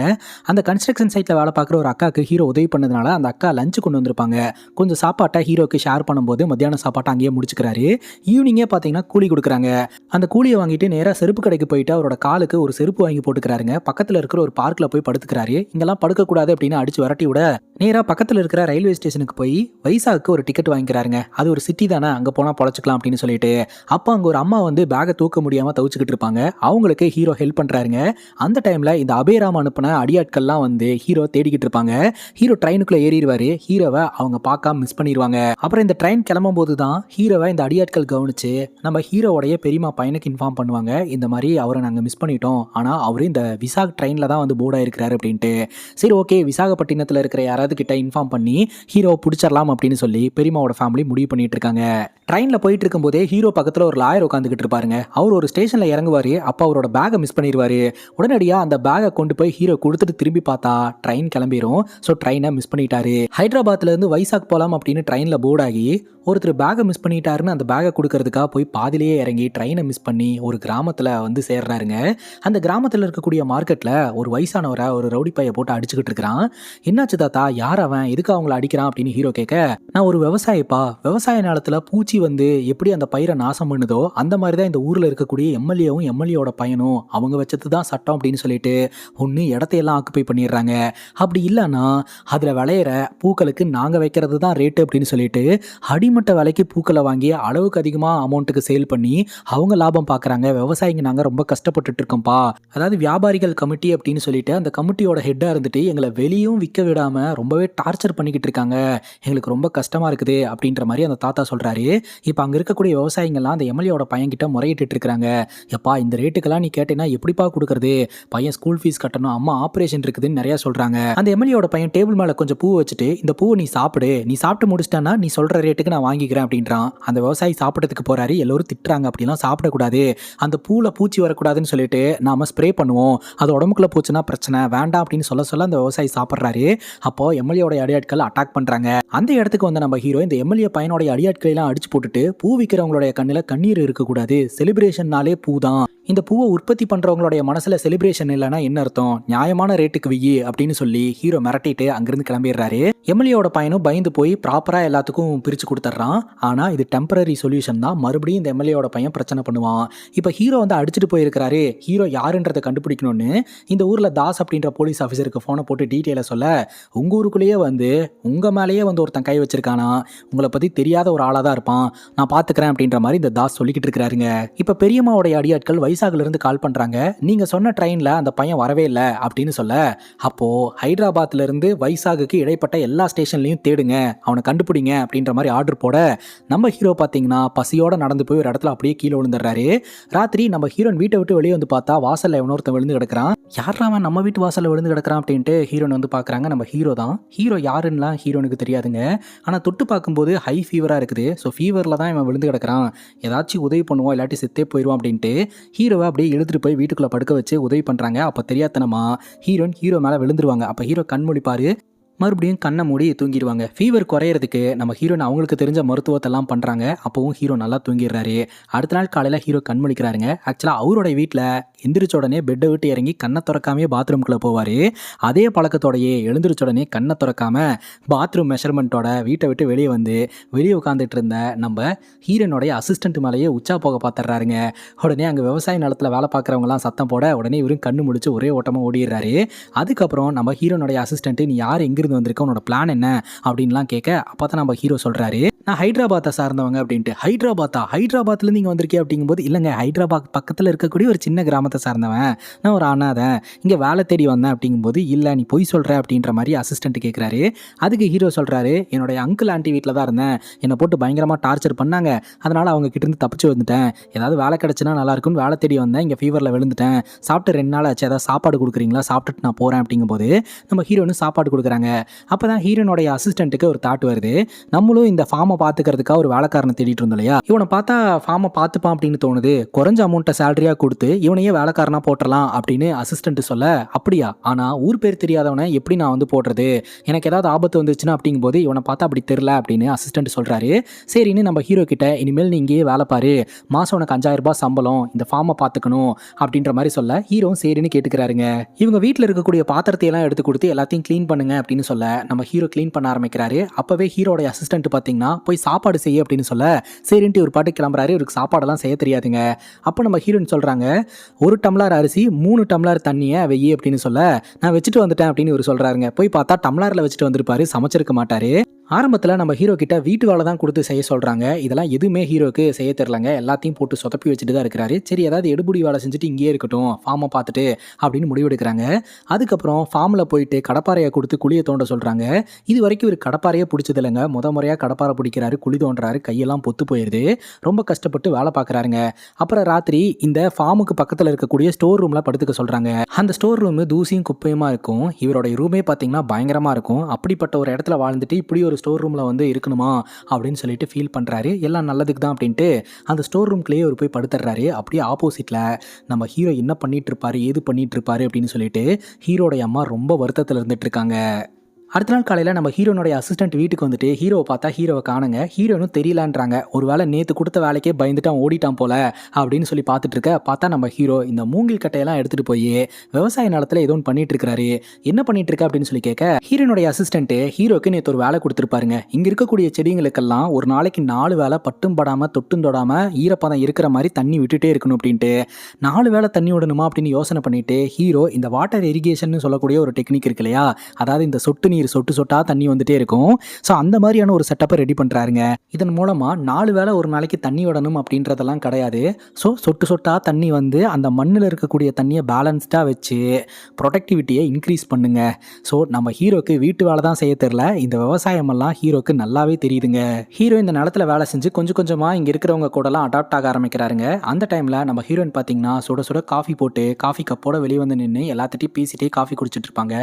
அந்த கன்ஸ்ட்ரக்ஷன் சைட்டில் வேலை பார்க்குற ஒரு அக்காவுக்கு ஹீரோ உதவி பண்ணதுனால அந்த அக்கா லஞ்சு கொண்டு வந்திருப்பாங்க. கொஞ்சம் சாப்பாட்டை ஹீரோக்கு ஷேர் பண்ணும்போது மத்தியான சாப்பாட்டை அங்கேயே முடிச்சுக்கிறாரு. ஈவினிங்கே பார்த்தீங்கன்னா கூலி கொடுக்குறாங்க. அந்த கூலியை வாங்கிட்டு நேராக செருப்பு கடைக்கு போயிட்டு அவரோட காலுக்கு ஒரு செருப்பு வாங்கி போட்டுக்கிறாருங்க. பக்கத்தில் இருக்கிற ஒரு பார்க்கில் போய் படுத்துக்கிறாரு. இங்கெல்லாம் படுக்கக்கூடாது அப்படின்னு அடிச்சு விரட்டி விட நேராக பக்கத்தில் இருக்கிற ரயில்வே ஸ்டேஷனுக்கு போய் வைசாக்கு ஒரு டிக்கெட் வாங்கிக்கிறாருங்க. அது ஒரு சிட்டி தானே, அங்கே போனால் பொழைச்சிக்கலாம் அப்படின்னு சொல்லிட்டு. அப்போ அங்கே ஒரு அம்மா வந்து பேக்கை தூக்க முடியாமல் தவிச்சுக்கிட்டு இருப்பாங்க. அவங்களுக்கு ஹீரோ ஹெல்ப் பண்ணுறாருங்க. அந்த டைமில் இந்த அபேராம் அனுப்பின அடியாட்கள்லாம் வந்து ஹீரோ தேடிக்கிட்டு இருப்பாங்க. ஹீரோ ட்ரெயினுக்குள்ளே ஏறிடுவார். ஹீரோவை அவங்க பார்க்காம மிஸ் பண்ணிடுவாங்க. அப்புறம் இந்த ட்ரெயின் கிளம்பும் போது தான் ஹீரோவை இந்த அடியாட்கள் கவனிச்சு நம்ம ஹீரோவுடைய பெரியம்மா பையனுக்கு இன்ஃபார்ம் பண்ணுவாங்க. இந்த மாதிரி அவரை நாங்கள் மிஸ் பண்ணிட்டோம், ஆனால் அவர் இந்த விசாக் ட்ரெயினில் தான் வந்து போர்டாக இருக்கிறாரு அப்படின்ட்டு. சரி ஓகே, விசாகப்பட்டினத்தில் இருக்கிற யாராவது கிட்ட இன்ஃபார்ம் பண்ணி ஹீரோவை பிடிச்சிடலாம் அப்படின்னு சொல்லி பெரியம்மாவோட ஃபேமிலி முடிவு பண்ணிட்டு இருக்காங்க. ட்ரெயினில் போயிட்டு இருக்கும்போதே ஹீரோ பக்கத்தில் ஒரு லாயர் உட்காந்துக்கிட்டு இருப்பாருங்க. அவர் ஒரு ஸ்டேஷனில் இறங்குவார். அப்போ அவரோட பேக்கை மிஸ் பண்ணிடுவார். உடனடியாக அந்த பேக்கை கொண்டு போய் ஹீரோ கொடுத்துட்டு திரும்பி பார்த்தா ட்ரெயின் கிளம்பிடும். ஸோ ட்ரெயினை மிஸ் பண்ணிட்டாரு. ஹைதராபாத்லேருந்து வைசாக் போகலாம் அப்படின்னு ட்ரெயினில் போர்டாகி ஒருத்தர் பேக்கை மிஸ் பண்ணிட்டாருன்னு அந்த பேக்கை கொடுக்கறதுக்காக போய் பாதிலேயே இறங்கி ட்ரெயினை மிஸ் பண்ணி ஒரு கிராமத்தில் வந்து சேர்றாருங்க. அந்த கிராமத்தில் இருக்கக்கூடிய மார்க்கெட்டில் ஒரு வயசானவரை ஒரு ரவுடி பையை போட்டு அடிச்சுக்கிட்டு இருக்கிறான். என்னாச்சு தாத்தா, யார் அவன், எதுக்கு அவங்கள அடிக்கிறான் அப்படின்னு ஹீரோ கேட்க, நான் ஒரு விவசாயிப்பா, விவசாய நிலத்தில் பூச்சி வந்து எப்படி அந்த பயிரை நாசம் பண்ணுதோ அந்த மாதிரி தான் இந்த ஊரில் இருக்கக்கூடிய எம்எல்ஏவும் எம்எல்ஏவோட பையனும் அவங்க வச்சது தான் சட்டம் அப்படின்னு சொல்லிட்டு ஒன்று இடத்தையெல்லாம் ஆக்குப்பை பண்ணிடுறாங்க. அப்படி இல்லைன்னா அதில் விளையிற பூக்களுக்கு நாங்கள் வைக்கிறது தான் ரேட்டு அப்படின்னு சொல்லிட்டு அடிமட்ட விலைக்கு பூக்களை வாங்கி அளவுக்கு அதிகமாக அமௌண்ட்டுக்கு சேல் பண்ணி அவங்க லாபம் பார்க்குறாங்க. விவசாயிங்க நாங்கள் ரொம்ப கஷ்டப்பட்டுட்டு இருக்கோம்ப்பா. அதாவது வியாபாரிகள் கமிட்டி அப்படின்னு சொல்லிட்டு அந்த கமிட்டியோட ஹெட்டாக இருந்துட்டு எங்களை வெளியும் விற்க விடாமல் ரொம்பவே டார்ச்சர் பண்ணிக்கிட்டு இருக்காங்க, எங்களுக்கு ரொம்ப கஷ்டமாக இருக்குது அப்படின்ற மாதிரி அந்த தாத்தா சொல்கிறாரு. இப்போ அங்கே இருக்கக்கூடிய விவசாயிங்கள்லாம் அந்த எம்எல்ஏவோட பையன்கிட்ட முறையிட்டு இருக்கிறாங்க. எப்பா இந்த ரேட்டுக்கெல்லாம் நீ கேட்டேன்னா எப்படிப்பா கொடுக்குறது, பையன் ஸ்கூல் ஃபீஸ் கட்டணும், அம்மா ஆப்ரேஷன் இருக்குதுன்னு நிறையா சொல்கிறாங்க. அந்த எம்எல்ஏவோட பையன் டேபிள் மேலே கொஞ்சம் பூ வச்சுட்டு, இந்த பூவை நீ சாப்பிடு, நீ சாப்பிட்டு முடிச்சிட்டேன்னா நீ சொல்கிற ரேட்டுக்கு நான் வாங்கிக்கிறேன் அப்படின்றான். அந்த விவசாயி சாப்பிட்றதுக்கு போகிறாரு. எல்லோரும் திட்டுறாங்க, அப்படிலாம் சாப்பிடக்கூடாது, அந்த பூவில் பூச்சி வரக்கூடாதுன்னு சொல்லிட்டு நாம ஸ்ப்ரே பண்ணுவோம், அது உடம்புக்குள்ள போச்சுன்னா பிரச்சனை வேண்டாம் அப்படின்னு சொல்ல அந்த விவசாயி சாப்பிட்றாரு. அப்போ எம்எல்ஏவோட அடியாட்கள் அட்டாக் பண்ணுறாங்க. அந்த இடத்துக்கு வந்து நம்ம ஹீரோ இந்த எம்எல்ஏ பையனோட அடியாட்களை எல்லாம் அடிச்சு போட்டுட்டு, பூ விற்கிறவங்களுடைய கண்ணில் கண்ணீர் இருக்கக்கூடாது, செலிப்ரேஷன்னாலே பூ தான், இந்த பூவை உற்பத்தி பண்றவங்களுடைய மனசுல செலிப்ரேஷன் இல்லைன்னா என்ன அர்த்தம், நியாயமான ரேட்டுக்கு வியி அப்படின்னு சொல்லி ஹீரோ மிரட்டிட்டு அங்கிருந்து கிளம்பிடுறாரு. எம்எல்ஏவோட பையனும் பயந்து போய் ப்ராப்பரா எல்லாத்துக்கும் பிரிச்சு கொடுத்துட்றான். ஆனா இது டெம்பரரி சொல்யூஷன் தான், மறுபடியும் இந்த எம்எல்ஏவோட பையன் பிரச்சனை பண்ணுவான். இப்போ ஹீரோ வந்து அடிச்சுட்டு போயிருக்கிறாரு. ஹீரோ யாருன்றதை கண்டுபிடிக்கணும்னு இந்த ஊர்ல தாஸ் அப்படின்ற போலீஸ் ஆஃபீஸருக்கு போனை போட்டு டீட்டெயிலை சொல்ல, உங்க ஊருக்குள்ளேயே வந்து உங்க மேலேயே வந்து ஒருத்தன் கை வச்சிருக்கானா, உங்களை பத்தி தெரியாத ஒரு ஆளா தான் இருப்பான், நான் பாத்துக்கிறேன் அப்படின்ற மாதிரி இந்த தாஸ் சொல்லிக்கிட்டு இருக்கிறாருங்க. இப்ப பெரியம்மாவோட அடியாட்கள் வைசாக்ல இருந்து கால் பண்றாங்க. நீங்க சொன்ன ட்ரெயின்ல அந்த பையன் வரவே இல்ல அப்படின்னு சொல்ல, அப்போ ஹைதராபாத்ல இருந்து வைசாகுக்கு இடைப்பட்ட எல்லா ஸ்டேஷன்லயும் தேடுங்க, அவனை கண்டுபிடிங்க அப்படின்ற மாதிரி ஆர்டர் போட, நம்ம ஹீரோ பாத்தீங்கன்னா பசியோட நடந்து போய் ஒரு இடத்துல அப்படியே கீழே விழுந்துடுறாரு. ராத்திரி நம்ம ஹீரோன் வீட்டை விட்டு வெளியே வந்து பார்த்தா வாசல்ல எவனொருத்தன் விழுந்து கிடக்குறான். யாரா அவன் நம்ம வீட்டு வாசல்ல விழுந்து கிடக்குறான் அப்படின்ட்டு ஹீரோன் வந்து பாக்குறாங்க. நம்ம ஹீரோ தான். ஹீரோ யாருன்னுலாம் ஹீரோனுக்கு தெரியாதுங்க. ஆனா தொட்டு பார்க்கும்போது ஹை ஃபீவரா இருக்குது. ஸோ ஃபீவர்ல தான் இவன் விழுந்து கிடக்குறான், ஏதாச்சும் உதவி பண்ணுவோம் இல்லாட்டி செத்தே போயிடுவான் அப்படின்ட்டு ஹீரோவை அப்படியே இழுத்துட்டு போய் வீட்டுக்குள்ள படுக்க வச்சு உதவி பண்றாங்க. அப்ப தெரியாதனமா ஹீரோயின் ஹீரோ மேல விழுந்துருவாங்க. அப்ப ஹீரோ கண் முழிப்பாரு, மறுபடியும் கண்ணை மூடி தூங்கிடுவாங்க. ஃபீவர் குறையிறதுக்கு நம்ம ஹீரோன் அவங்களுக்கு தெரிஞ்ச மருத்துவத்தெல்லாம் பண்ணுறாங்க. அப்போவும் ஹீரோ நல்லா தூங்கிடுறாரு. அடுத்த நாள் காலையில் ஹீரோ கண் முழிக்கிறாருங்க. ஆக்சுவலாக அவரோட வீட்டில் எந்திரிச்ச உடனே பெட்டை விட்டு இறங்கி கண்ணை திறக்காமே பாத்ரூம்குள்ளே போவார். அதே பழக்கத்தோடையே எழுந்திரிச்ச உடனே கண்ணை திறக்காம பாத்ரூம் மெஷர்மெண்ட்டோட வீட்டை விட்டு வெளியே வந்து வெளியே உட்காந்துட்டு இருந்த நம்ம ஹீரோனுடைய அசிஸ்டன்ட் மேலேயே உச்சா போக பார்த்துட்றாருங்க. உடனே அங்கே விவசாய நிலத்தில் வேலை பார்க்குறவங்களாம் சத்தம் போட உடனே இவரும் கண்ணு முடிச்சு ஒரே ஓட்டமாக ஓடிடுறாரு. அதுக்கப்புறம் நம்ம ஹீரோனுடைய அசிஸ்டன்ட் நீ யார் எங்கிருந்து வந்திருக்க, உன்னோட பிளான் என்ன அப்படின்லாம் கேட்க, அப்பதான் நம்ம ஹீரோ சொல்றாரு நான் ஹைதராபாத்தை சார்ந்தவங்க அப்படின்ட்டு. ஹைதராபாத்ல நீங்க வந்திருக்கே அப்படிங்கும்போது, இல்லைங்க ஹைதராபாத் பக்கத்தில் இருக்கக்கூடிய ஒரு சின்ன கிராமத்தை சார்ந்தவன், நான் ஒரு அனாதை, இங்கே வேலை தேடி வந்தேன் அப்படிங்கும்போது, இல்லை நீ பொய் சொல்ற அப்படின்ற மாதிரி அசிஸ்டன்ட் கேட்குறாரு. அதுக்கு ஹீரோ சொல்றாரு என்னுடைய அங்கிள் ஆண்டி வீட்டில் தான் இருந்தேன், என்னை போட்டு பயங்கரமாக டார்ச்சர் பண்ணாங்க, அதனால அவங்க கிட்ட இருந்து தப்பிச்சு வந்துட்டேன், ஏதாவது வேலை கிடைச்சுன்னா நல்லா இருக்கும்னு வேலை தேடி வந்தேன், இங்கே ஃபீவரில் விழுந்துட்டேன், சாப்பிட்டு 2 நாள் ஆச்சு, ஏதாவது சாப்பாடு கொடுக்குறீங்களா, சாப்பிட்டுட்டு நான் போகிறேன் அப்படிங்கும்போது நம்ம ஹீரோனு சாப்பாடு கொடுக்குறாங்க. அப்போ தான் ஹீரோனுடைய அசிஸ்டண்ட்டுக்கு ஒரு தாட் வருது, நம்மளும் இந்த ஃபார்மை பார்த்துக்கிறதுக்காக ஒரு வேலைக்காரனை தேடிட்டு இருந்தோம் இல்லையா, இவனை பார்த்தா ஃபார்மை பார்த்துப்பான் அப்படின்னு தோணுது, குறைஞ்ச அமௌண்ட்டை சேலரியாக கொடுத்து இவனையே வேலைக்காரனா போட்டுடலாம் அப்படின்னு அசிஸ்டன்ட் சொல்ல, அப்படியா, ஆனால் ஊர் பேர் தெரியாதவனை எப்படி நான் வந்து போடுறது, எனக்கு ஏதாவது ஆபத்து வந்துச்சுன்னா அப்படிங்கும்போது இவனை பார்த்தா அப்படி தெரில அப்படின்னு அசிஸ்டன்ட் சொல்கிறாரு. சரின்னு நம்ம ஹீரோ கிட்ட இனிமேல் நீ இங்கேயே வேலை பாரு, மாதம் உனக்கு 5000 ரூபாய் சம்பளம், இந்த ஃபார்மை பார்த்துக்கணும் அப்படின்ற மாதிரி சொல்ல ஹீரோ சரின்னு கேட்டுக்கிறாருங்க. இவங்க வீட்டில் இருக்கக்கூடிய பாத்திரத்தை எல்லாம் எடுத்து கொடுத்து எல்லாத்தையும் க்ளீன் பண்ணுங்க அப்படின்னு சொல்ல நம்ம ஹீரோ க்ளீன் பண்ண ஆரம்பிக்கிறாரு. அப்பவே ஹீரோட அசிஸ்டன்ட் பார்த்தீங்கன்னா போய் சாப்பாடு செய்ய அப்படின்னு சொல்ல, சரின்ட்டு ஒரு பாட்டு கிளம்புறாரு. இவருக்கு சாப்பாடெல்லாம் செய்ய தெரியாதுங்க. அப்போ நம்ம ஹீரோன்னு சொல்றாங்க 1 டம்ளர் அரிசி 3 டம்ளர் தண்ணியை வெய்யி அப்படின்னு சொல்ல, நான் வச்சுட்டு வந்துட்டேன் அப்படின்னு இவர் சொல்றாருங்க. போய் பார்த்தா டம்ளரில் வச்சுட்டு வந்திருப்பாரு, சமைச்சிருக்க மாட்டாரு. ஆரம்பத்தில் நம்ம ஹீரோ கிட்ட வீட்டு வேலை தான் கொடுத்து செய்ய சொல்கிறாங்க. இதெல்லாம் எதுவுமே ஹீரோக்கு செய்ய தெரிலங்க. எல்லாத்தையும் போட்டு சொதப்பி வச்சுட்டு தான் இருக்கிறாரு. சரி ஏதாவது எடுபடி வேலை செஞ்சுட்டு இங்கேயே இருக்கட்டும் ஃபார்மை பார்த்துட்டு அப்படின்னு முடிவெடுக்கிறாங்க. அதுக்கப்புறம் ஃபார்மில் போயிட்டு கடப்பாறையை கொடுத்து குழியை தோண்ட சொல்கிறாங்க. இது வரைக்கும் ஒரு கடப்பாறையே பிடிச்சது இல்லைங்க. முறையாக கடப்பாறை பிடிக்கிறாரு, குழி தோன்றாரு, கையெல்லாம் பொத்து போயிடுது. ரொம்ப கஷ்டப்பட்டு வேலை பார்க்குறாருங்க. அப்புறம் ராத்திரி இந்த ஃபார்முக்கு பக்கத்தில் இருக்கக்கூடிய ஸ்டோர் ரூமில் படுத்துக்க சொல்கிறாங்க. அந்த ஸ்டோர் ரூமு தூசியும் குப்பையுமா இருக்கும். இவருடைய ரூமே பார்த்தீங்கன்னா பயங்கரமாக இருக்கும். அப்படிப்பட்ட ஒரு இடத்துல வாழ்ந்துட்டு இப்படி ஒரு ஸ்டோர் ரூமில் வந்து இருக்கணுமா அப்படின்னு சொல்லிட்டு ஃபீல் பண்ணுறாரு. எல்லாம் நல்லதுக்கு தான் அப்படின்ட்டு அந்த ஸ்டோர் ரூம்குள்ளேயே ஒரு போய் படுத்துடுறாரு. அப்படியே ஆப்போசிட்டில் நம்ம ஹீரோ என்ன பண்ணிட்டு இருப்பாரு, ஏது பண்ணிட்டு இருப்பாரு அப்படின்னு சொல்லிட்டு ஹீரோடைய அம்மா ரொம்ப வருத்தத்தில் இருந்துட்டு இருக்காங்க. அடுத்த நாள் காலையில் நம்ம ஹீரோனுடைய அசிஸ்டன்ட் வீட்டுக்கு வந்துட்டு ஹீரோவை பார்த்தா ஹீரோவை காணுங்க. ஹீரோனும் தெரியலான்றாங்க. ஒரு வேளை நேற்று கொடுத்த வேலைக்கே பயந்துட்டான் ஓடிட்டான் போல அப்படின்னு சொல்லி பார்த்துட்டு இருக்க, பார்த்தா நம்ம ஹீரோ இந்த மூங்கில் கட்டையெல்லாம் எடுத்துகிட்டு போய் விவசாய நிலத்தில் ஏதோ ஒன்று பண்ணிட்டு இருக்கிறாரு. என்ன பண்ணிட்டு இருக்க அப்படின்னு சொல்லி கேட்க, ஹீரோனுடைய அசிஸ்டன்ட்டு ஹீரோக்கு நேற்று ஒரு வேலை கொடுத்துருப்பாருங்க. இங்கே இருக்கக்கூடிய செடிங்களுக்கெல்லாம் ஒரு நாளைக்கு 4 வேளை பட்டும் படாமல் தொட்டும் தொடாமல் ஈரப்பதம் இருக்கிற மாதிரி தண்ணி விட்டுட்டே இருக்கணும் அப்படின்ட்டு 4 வேளை தண்ணி விடணுமா அப்படின்னு யோசனை பண்ணிட்டு ஹீரோ இந்த வாட்டர் இரிகேஷன் சொல்லக்கூடிய ஒரு டெக்னிக் இருக்கு இல்லையா, அதாவது இந்த சொட்டு நீர் சொட்டு சொட்டா தண்ணி வந்துட்டே இருக்கும். ஸோ அந்த மாதிரியான ஒரு செட்டப்பை ரெடி பண்ணுறாருங்க. இதன் மூலமாக 4 வேளை ஒரு நாளைக்கு தண்ணி விடணும் அப்படின்றதெல்லாம் கிடையாது. ஸோ சொட்டு சொட்டா தண்ணி வந்து அந்த மண்ணில் இருக்கக்கூடிய தண்ணியை பேலன்ஸ்டாக வச்சு ப்ரொடக்டிவிட்டியை இன்க்ரீஸ் பண்ணுங்க. ஸோ நம்ம ஹீரோக்கு வீட்டு வேலை தான் செய்ய தெரில, இந்த விவசாயமெல்லாம் ஹீரோக்கு நல்லாவே தெரியுதுங்க. ஹீரோ இந்த நிலத்தில் வேலை செஞ்சு கொஞ்சம் கொஞ்சமாக இங்கே இருக்கிறவங்க கூடலாம் அடாப்ட் ஆக ஆரம்பிக்கிறாருங்க. அந்த டைமில் நம்ம ஹீரோயின் பார்த்தீங்கன்னா சுட சுட காஃபி போட்டு காஃபி கப்போட வெளியே வந்து நின்று எல்லாத்திட்டையும் பேசிட்டே காஃபி குடிச்சிட்டு இருப்பாங்க.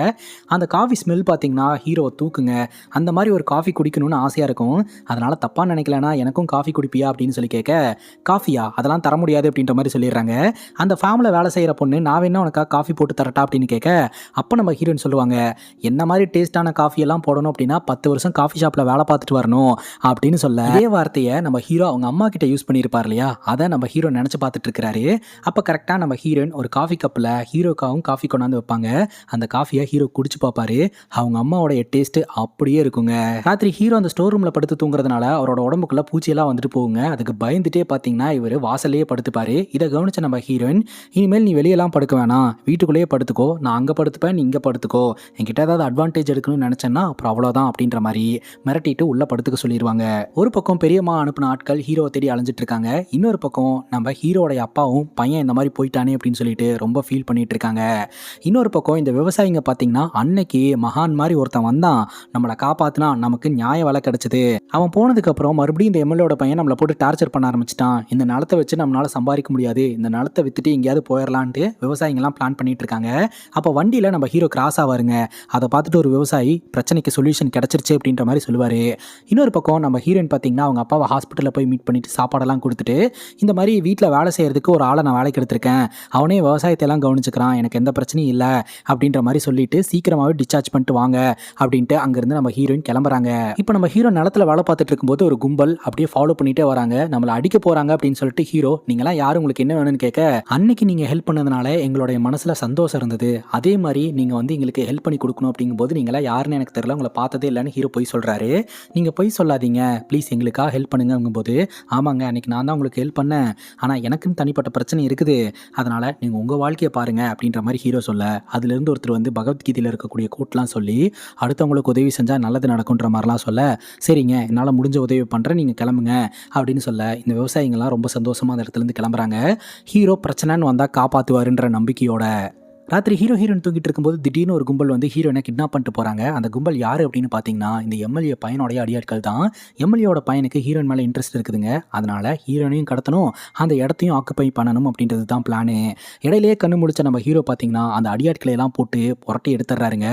அந்த காஃபி ஸ்மெல் பார்த்தீங்கன்னா ஹீரோவை தூக்குங்க. அந்த மாதிரி ஒரு காஃபி குடிக்கணும்னு ஆசையாக இருக்கும். அதனால் தப்பாக நினைக்கலனா எனக்கும் காஃபி குடிப்பியா அப்படின்னு சொல்லி கேட்க, காஃபியா அதெல்லாம் தர முடியாது அப்படின்ற மாதிரி சொல்லிடுறாங்க. அந்த ஃபார்மில் வேலை செய்கிற பொண்ணு நான் வேணா உனக்காக காஃபி போட்டு தரட்டா அப்படின்னு கேட்க, அப்போ நம்ம ஹீரோயின் சொல்லுவாங்க என்ன மாதிரி டேஸ்ட்டான காஃபியெல்லாம் போடணும் அப்படின்னா 10 வருஷம் காஃபி ஷாப்பில் வேலை பார்த்துட்டு வரணும் அப்படின்னு சொல்ல, அதே வார்த்தையை நம்ம ஹீரோ அவங்க அம்மா கிட்ட யூஸ் பண்ணியிருப்பார் இல்லையா, அதை நம்ம ஹீரோ நினச்சி பார்த்துட்டு இருக்கிறாரு. அப்போ கரெக்டாக நம்ம ஹீரோயின் ஒரு காஃபி கப்பில் ஹீரோக்காகவும் காஃபி கொண்டாந்து வைப்பாங்க. அந்த காஃபியை ஹீரோ குடிச்சு பார்ப்பாரு. அவங்க அம்மா அம்மாவோடைய டேஸ்ட் அப்படியே இருக்குங்க. ராத்திரி ஹீரோ அந்த ஸ்டோர் ரூம்ல படுத்து தூங்குறதுனால அவரோட உடம்புக்குள்ள பூச்சியெல்லாம் வந்துட்டு போகுங்க. அதுக்கு பயந்துட்டே பாத்தீங்கன்னா இவர் வாசல்லையே படுத்துப்பாரு. இதை கவனிச்ச நம்ம ஹீரோயின், இனிமேல் நீ வெளியெல்லாம் படுக்க வேணாம், வீட்டுக்குள்ளேயே படுத்துக்கோ, நான் அங்க படுத்துப்பேன், நீ இங்க படுத்துக்கோ, என்கிட்ட ஏதாவது அட்வான்டேஜ் எடுக்கணும்னு நினைச்சேன்னா அப்புறம் அவ்வளவுதான் அப்படின்ற மாதிரி மிரட்டிட்டு உள்ள படுத்துக்க சொல்லிடுவாங்க. ஒரு பக்கம் பெரியம்மா அனுப்பின ஆட்கள் ஹீரோவை தேடி அலைஞ்சிட்டு இருக்காங்க. இன்னொரு பக்கம் நம்ம ஹீரோடைய அப்பாவும் பையன் இந்த மாதிரி போயிட்டானே அப்படின்னு சொல்லிட்டு ரொம்ப ஃபீல் பண்ணிட்டு இருக்காங்க. இன்னொரு பக்கம் இந்த விவசாயிங்க பார்த்தீங்கன்னா அன்னைக்கு மகான் மாதிரி ஒருத்தன் வந்தான், நம்மளை காப்பாத்தினா, நமக்கு நியாய வேலை கிடைச்சது, அவன் போனதுக்கு அப்புறம் மறுபடியும் இந்த எம்எல்ஏட பையன் நம்மளை போட்டு டார்ச்சர் பண்ண ஆரம்பிச்சிட்டான், இந்த நிலத்தை வச்சு நம்மளால சம்பாதிக்க முடியாது, இந்த நிலத்தை வித்துட்டு எங்கேயாவது போயிடலான்ட்டு விவசாயிங்கெல்லாம் பிளான் பண்ணிட்டு இருக்காங்க. அப்போ வண்டியில் நம்ம ஹீரோ கிராஸ் ஆவாருங்க. அதை பார்த்துட்டு ஒரு விவசாயி பிரச்சனைக்கு சொல்யூஷன் கிடைச்சிருச்சு அப்படின்ற மாதிரி சொல்லுவார். இன்னொரு பக்கம் நம்ம ஹீரோயின் பார்த்தீங்கன்னா அவங்க அப்பாவை ஹாஸ்பிட்டலில் போய் மீட் பண்ணிட்டு சாப்பாடெல்லாம் கொடுத்துட்டு, இந்த மாதிரி வீட்டில் வேலை செய்யறதுக்கு ஒரு ஆளை நான் வேலைக்கு எடுத்திருக்கேன், அவனே விவசாயத்தை எல்லாம் கவனிச்சுக்கிறான், எனக்கு எந்த பிரச்சனையும் இல்லை அப்படின்ற மாதிரி சொல்லிட்டு சீக்கிரமாகவே டிஸ்சார்ஜ் பண்ணிட்டு வாங்க அப்படின்ட்டு அங்கிருந்து நம்ம ஹீரோயின் கிளம்புறாங்க. இப்போ நம்ம ஹீரோ நிலத்துல வேலை பார்த்துட்டு இருக்கும்போது ஒரு கும்பல் அப்படியே ஃபாலோ பண்ணிட்டே வராங்க. நம்மளை அடிக்க போறாங்க அப்படின்னு சொல்லிட்டு ஹீரோ, நீங்களாம் யாரும், உங்களுக்கு என்ன வேணும்னு கேட்க, அன்னைக்கு நீங்க ஹெல்ப் பண்ணதுனால எங்களுடைய மனசுல சந்தோஷம் இருந்தது, அதே மாதிரி நீங்க வந்து எங்களுக்கு ஹெல்ப் பண்ணி கொடுக்கணும் அப்படிங்கும்போது நீங்களா யாருன்னு எனக்கு தெரியல, உங்களை பார்த்ததே இல்லைன்னு ஹீரோ போய் சொல்றாரு. நீங்க போய் சொல்லாதீங்க ப்ளீஸ், எங்களுக்காக ஹெல்ப் பண்ணுங்கும்போது, ஆமாங்க அன்னைக்கு நான் தான் உங்களுக்கு ஹெல்ப் பண்ணேன், ஆனால் எனக்குன்னு தனிப்பட்ட பிரச்சனை இருக்குது, அதனால நீங்கள் உங்கள் வாழ்க்கையை பாருங்க அப்படின்ற மாதிரி ஹீரோ சொல்ல, அதுலேருந்து ஒருத்தர் வந்து பகவத்கீதையில் இருக்கக்கூடிய கோட்லாம் சொல்லி அடுத்தவங்களுக்கு உதவி செஞ்சால் நல்லது நடக்குன்ற மாதிரிலாம் சொல்ல, சரிங்க என்னால் முடிஞ்ச உதவி பண்ணுறேன், நீங்கள் கிளம்புங்க அப்படின்னு சொல்ல, இந்த விவசாயிங்கள்லாம் ரொம்ப சந்தோஷமாக அந்த இடத்துலேருந்து கிளம்புறாங்க. ஹீரோ பிரச்சனைன்னு வந்தால் காப்பாற்றுவாருன்ற நம்பிக்கையோட. ராத்திரி ஹீரோயின் தூங்கிட்டு இருக்கும்போது திடீர்னு ஒரு கும்பல் வந்து ஹீரோயினை கிட்னாப் பண்ணிட்டு போகிறாங்க. அந்த கும்பல் யார் அப்படின்னு பார்த்தீங்கன்னா இந்த எம்எல்ஏ பையனுடைய அடியாட்கள் தான். எம்எல்ஏவோட பையனுக்கு ஹீரோயின் மேலே இன்ட்ரெஸ்ட் இருக்குதுங்க, அதனால் ஹீரோயினையும் கடத்தணும், அந்த இடத்தையும் ஆக்குப்பை பண்ணணும் அப்படின்றது தான் பிளானு. இடையிலேயே கண்ணு முடிச்ச நம்ம ஹீரோ பார்த்தீங்கன்னா அந்த அடியாட்களை எல்லாம் போட்டு புரட்டி எடுத்துடுறாருங்க.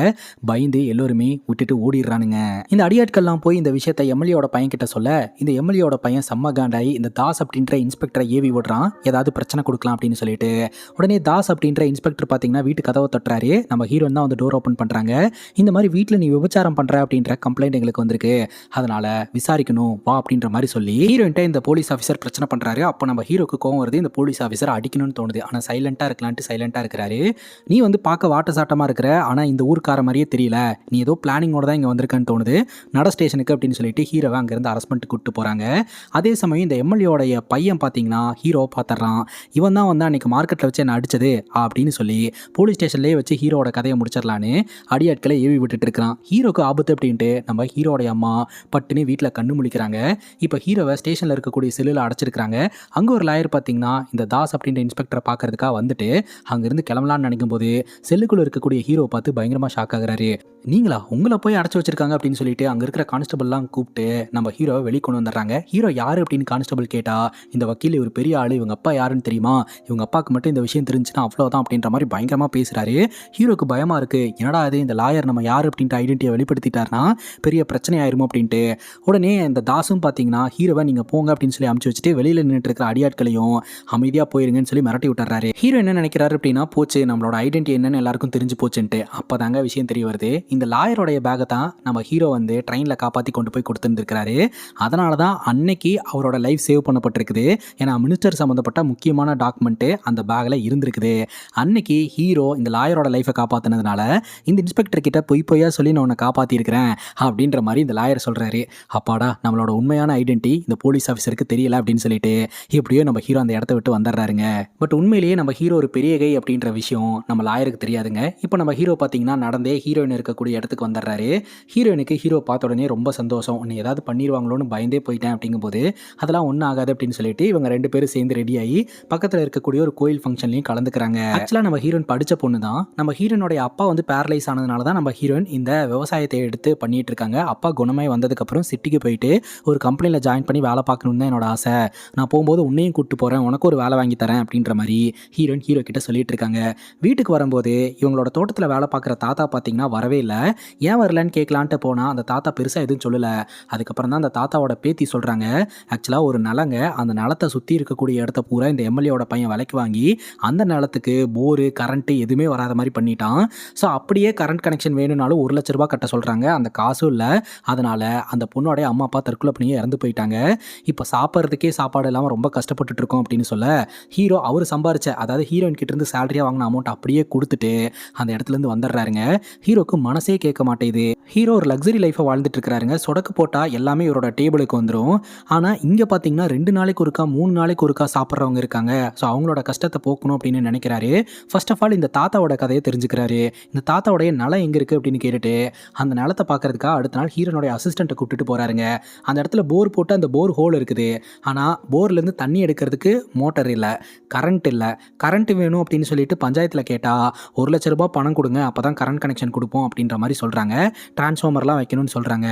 பயந்து எல்லோருமே விட்டுட்டு ஓடிடுறானுங்க. இந்த அடியாட்கள்லாம் போய் இந்த விஷயத்தை எம்எல்ஏவோட பையன் கிட்ட சொல்ல, இந்த எம்எல்ஏவோட பையன் செம்ம காண்டாய் இந்த தாஸ் அப்படின்ற இன்ஸ்பெக்டரை ஏவி விடுறான், ஏதாவது பிரச்சனை கொடுக்கலாம் அப்படின்னு சொல்லிட்டு. உடனே தாஸ் அப்படின்ற இன்ஸ்பெக்டர் பார்த்தீங்கன்னா வீட்டு கதவை தட்டுறாரு. நம்ம ஹீரோயின் தான் வந்து டோர் ஓப்பன் பண்றாங்க. இந்த மாதிரி வீட்டில் நீ விபச்சாரம் பண்ற அப்படின்ற கம்ப்ளைண்ட் எங்களுக்கு வந்திருக்கு, அதனால விசாரிக்கணும் வா அப்படின்ற மாதிரி சொல்லி ஹீரோயின்ட்ட இந்த போலீஸ் ஆஃபீஸர் பிரச்சனை பண்றாரு. அப்போ நம்ம ஹீரோக்கு கோவம் வருது, இந்த போலீஸ் ஆஃபீஸர் அடிக்கணும்னு தோணுது, ஆனால் சைலண்டா இருக்கலான்ட்டு சைலண்டா இருக்கிறாரு. நீ வந்து பார்க்க வாட்ட சாட்டமா இருக்கிற, ஆனால் இந்த ஊருக்கார மாதிரியே தெரியல, நீ ஏதோ பிளானிங்கோட தான் இங்கே வந்திருக்கன்னு தோணுது, நட ஸ்டேஷனுக்கு அப்படின்னு சொல்லிட்டு ஹீரோவை அங்கேருந்து அரெஸ்ட் பண்ணிட்டு கூப்பிட்டு போறாங்க. அதே சமயம் இந்த எம்எல்ஏவோடைய பையன் பார்த்தீங்கன்னா ஹீரோ பார்த்துறான், இவன் தான் வந்து அன்னைக்கு மார்க்கெட்டில் வச்சு என்ன அடிச்சது அப்படின்னு சொல்லி போலீஸ் ஸ்டேஷன்லேயே வச்சு ஹீரோட கதையை முடிச்சிடலான்னு அடியாட்களை ஏவி விட்டுட்டு இருக்கிறான். ஹீரோக்கு ஆபத்து அப்படின்ட்டு நம்ம ஹீரோடைய அம்மா பட்டுன்னு வீட்டில் கண்ணு முழிக்கிறாங்க. இப்போ ஹீரோவை ஸ்டேஷனில் இருக்கக்கூடிய செல்லில் அடைச்சிருக்கிறாங்க. அங்கே ஒரு லாயர் பார்த்தீங்கன்னா இந்த தாஸ் அப்படின்ற இன்ஸ்பெக்டரை பார்க்கறதுக்காக வந்துட்டு அங்கேருந்து கிளம்பலான்னு நினைக்கும் போது செல்லுக்குள்ளே இருக்கக்கூடிய ஹீரோ பார்த்து பயங்கரமாக ஷாக் ஆகுறாரு. நீங்களா, உங்களை போய் அடைச்சி வச்சிருக்காங்க அப்படின்னு சொல்லிட்டு அங்கே இருக்கிற கான்ஸ்டபிள்லாம் கூப்பிட்டு நம்ம ஹீரோவை வெளியே கொண்டு வந்துடுறாங்க. ஹீரோ யார் அப்படின்னு கான்ஸ்டபிள் கேட்டா, இந்த வக்கீல் ஒரு பெரிய ஆள், இவங்க அப்பா யாருன்னு தெரியுமா, இவங்க அப்பாவுக்கு மட்டும் இந்த விஷயம் தெரிஞ்சுன்னா அவ்வளோதான் அப்படின்ற மாதிரி பயங்கரமாக பேசுகிறாரு. ஹீரோக்கு பயமாக இருக்குது, என்னடா இது இந்த லாயர் நம்ம யார் அப்படின்ட்டு ஐடென்டிட்டியை வெளிப்படுத்திட்டாருன்னா பெரிய பிரச்சனை ஆயிருமோ அப்படின்ட்டு. உடனே இந்த தாசும் பார்த்தீங்கன்னா ஹீரோவை நீங்கள் போங்க அப்படின்னு சொல்லி அமுச்சு வச்சுட்டு வெளியில் நின்றுட்டு இருக்கிற அடியாட்களையும் அமைதியாக போயிருங்கன்னு சொல்லி மிரட்டி விட்டுறாரு. ஹீரோ என்ன நினைக்கிறாரு அப்படின்னா, போச்சு நம்மளோட ஐடென்டிட்டி என்னன்னு எல்லாருக்கும் தெரிஞ்சு போச்சுன்ட்டு. அப்போ தாங்க விஷயம் தெரிய வருது, இந்த லாயரோடைய பேக்கை தான் நம்ம ஹீரோ வந்து ட்ரெயினில் காப்பாற்றி கொண்டு போய் கொடுத்துருந்துருக்கிறாரு. அதனால தான் அன்னைக்கு அவரோட லைஃப் சேவ் பண்ணப்பட்டிருக்குது. ஏன்னா மினிஸ்டர் சம்மந்தப்பட்ட முக்கியமான டாக்குமெண்ட்டு அந்த பேக்கில் இருந்திருக்குது. அன்னைக்கு ஹீரோ இந்த லாயரோட லைஃபை காப்பாற்றினதுனால இந்த இன்ஸ்பெக்டர் கிட்ட பொய்யா சொல்லி நான் உன்னை காப்பாற்றிருக்கிறேன் அப்படின்ற மாதிரி இந்த லாயர் சொல்கிறாரு. அப்பாடா நம்மளோட உண்மையான ஐடென்டிட்டி இந்த போலீஸ் ஆஃபீஸருக்கு தெரியல அப்படின்னு சொல்லிட்டு எப்படியோ நம்ம ஹீரோ அந்த இடத்த விட்டு வந்துடுறாருங்க. பட் உண்மையிலேயே நம்ம ஹீரோ ஒரு பெரிய கை அப்படின்ற விஷயம் நம்ம லாயருக்கு தெரியாதுங்க. இப்போ நம்ம ஹீரோ பார்த்தீங்கன்னா நடந்தே ஹீரோயின் இருக்கக்கூடிய இடத்துக்கு வந்துடுறாரு. ஹீரோயினுக்கு ஹீரோ பார்த்த உடனே ரொம்ப சந்தோஷம், உன்னை ஏதாவது பண்ணிடுவாங்களோன்னு பயந்தே போயிட்டேன் அப்படிங்கும்போது அதெல்லாம் ஒன்றும் ஆகாது அப்படின்னு சொல்லிட்டு இவங்க ரெண்டு பேரும் சேர்ந்து ரெடியாகி பக்கத்தில் இருக்கக்கூடிய ஒரு கோயில் ஃபங்க்ஷன்லையும் கலந்துக்கிறாங்க. ஆக்சுவலாக நம்ம ஹீரோயின் படித்த பொண்ணு தான். நம்ம ஹீரோனுடைய அப்பா வந்து பேரலைஸ் ஆனதுனால தான் நம்ம ஹீரோயின் இந்த விவசாயத்தை எடுத்து பண்ணிட்டு இருக்காங்க. அப்பா குணமாய் வந்ததுக்கப்புறம் சிட்டிக்கு போயிட்டு ஒரு கம்பெனியில் ஜாயின் பண்ணி வேலை பார்க்கணுன்னு தான் என்னோட ஆசை, நான் போகும்போது உன்னையும் கூப்பிட்டு போகிறேன், உனக்கு ஒரு வேலை வாங்கி தரேன் அப்படின்ற மாதிரி ஹீரோயின் ஹீரோ கிட்ட சொல்லிட்டு இருக்காங்க. வீட்டுக்கு வரும்போது இவங்களோட தோட்டத்தில் வேலை பார்க்குற தாத்தா பார்த்தீங்கன்னா வரவே இல்லை. ஏன் வரலன்னு கேட்கலான்ட்டு போனால் அந்த தாத்தா பெருசாக எதுவும் சொல்லலை. அதுக்கப்புறம் தான் அந்த தாத்தாவோட பேத்தி சொல்கிறாங்க, ஆக்சுவலாக ஒரு நிலங்க, அந்த நிலத்தை சுற்றி இருக்கக்கூடிய இடத்த பூரா இந்த எம்எல்ஏவோட பையன் விலைக்கு வாங்கி அந்த நிலத்துக்கு போரு கரண்ட்டு எதுவுமே வராத மாதிரி பண்ணிட்டான். ஸோ அப்படியே கரண்ட் கனெக்ஷன் வேணும்னாலும் 1 லட்ச ரூபா கட்ட சொல்கிறாங்க. அந்த காசும் இல்லை. அதனால் அந்த பொண்ணோடைய அம்மா அப்பா தற்கொலை பண்ணியே இறந்து போயிட்டாங்க. இப்போ சாப்பிட்றதுக்கே சாப்பாடு இல்லாமல் ரொம்ப கஷ்டப்பட்டுட்டு இருக்கோம் அப்படின்னு சொல்ல ஹீரோ அவர் சம்பாரிச்ச, அதாவது ஹீரோயின் கிட்ட இருந்து சேலரியாக வாங்கின அமௌண்ட் அப்படியே கொடுத்துட்டு அந்த இடத்துலேருந்து வந்துடுறாருங்க. ஹீரோக்கு மனசு மனசே கேட்க மாட்டேது. ஹீரோ ஒரு லக்ஸரி லைஃப்பை வாழ்ந்துட்டு இருக்கிறாருங்க. சொடக்கு போட்டால் எல்லாமே இவரோட டேபிளுக்கு வந்துடும். ஆனால் இங்கே பார்த்தீங்கன்னா 2 நாளைக்கு ஒருக்கா 3 நாளைக்கு ஒருக்கா சாப்பிட்றவங்க இருக்காங்க. ஸோ அவங்களோட கஷ்டத்தை போக்கணும் அப்படின்னு நினைக்கிறாரு. ஃபர்ஸ்ட் ஆஃப் ஆல் இந்த தாத்தாவோட கதையை தெரிஞ்சுக்கிறாரு. இந்த தாத்தாவோடைய நிலம் எங்கே இருக்குது அப்படின்னு கேட்டுட்டு அந்த நிலத்தை பார்க்கறதுக்காக அடுத்த நாள் ஹீரோனுடைய அசிஸ்டண்ட்டை கூப்பிட்டுட்டு போகிறாருங்க. அந்த இடத்துல போர் போட்டு அந்த போர் ஹோல் இருக்குது. ஆனால் போர்லேருந்து தண்ணி எடுக்கிறதுக்கு மோட்டர் இல்லை, கரண்ட் இல்லை. கரண்ட் வேணும் அப்படின்னு சொல்லிட்டு பஞ்சாயத்தில் கேட்டால் 1 லட்ச ரூபாய் பணம் கொடுங்க, அப்போ தான் கரண்ட் கனெக்ஷன் கொடுப்போம் அப்படின்ற மாதிரி சொல்கிறாங்க. டிரான்ஸ்ஃபார்மர்லாம் வைக்கணும்னு சொல்கிறாங்க.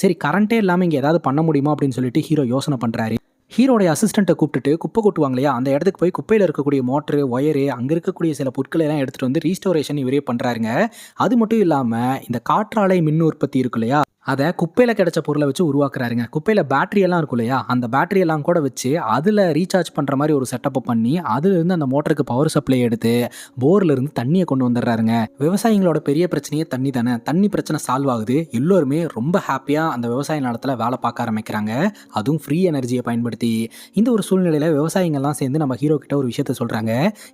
சரி, கரண்ட்டே இல்லாமல் இங்கே ஏதாவது பண்ண முடியுமா அப்படின்னு சொல்லிட்டு ஹீரோ யோசனை பண்ணுறாரு. ஹீரோடைய அசிஸ்டண்ட்டை கூப்பிட்டுட்டு குப்பை கொட்டுவாங்க இல்லையா, அந்த இடத்துக்கு போய் குப்பையில் இருக்கக்கூடிய மோட்ரு, ஒயரு, அங்கே இருக்கக்கூடிய சில பொருட்களை எல்லாம் எடுத்துகிட்டு வந்து ரீஸ்டோரேஷன் இவரே பண்ணுறாருங்க. அது மட்டும் இல்லாமல் இந்த காற்றாலை மின் உற்பத்தி இருக்கு இல்லையா, அதை குப்பையில் கிடைச்ச பொருளை வச்சு உருவாக்குறாருங்க. குப்பையில் பேட்டரி எல்லாம் இருக்கும் இல்லையா, அந்த பேட்டரி எல்லாம் கூட வச்சு அதில் ரீசார்ஜ் பண்ணுற மாதிரி ஒரு செட்டப்பை பண்ணி அதுலேருந்து அந்த மோட்டருக்கு பவர் சப்ளை எடுத்து போர்லேருந்து தண்ணியை கொண்டு வந்துடுறாருங்க. விவசாயிகளோட பெரிய பிரச்சனையே தண்ணி தானே. தண்ணி பிரச்சனை சால்வ் ஆகுது. எல்லோருமே ரொம்ப ஹாப்பியாக அந்த விவசாய நிலத்தில் வேலை பார்க்க ஆரம்பிக்கிறாங்க, அதுவும் ஃப்ரீ எனர்ஜியை பயன்படுத்தி. இந்த ஒரு சூழ்நிலையில் விவசாயிகள்லாம் சேர்ந்து நம்ம ஹீரோ கிட்ட ஒரு விஷயத்த சொல்கிறாங்க.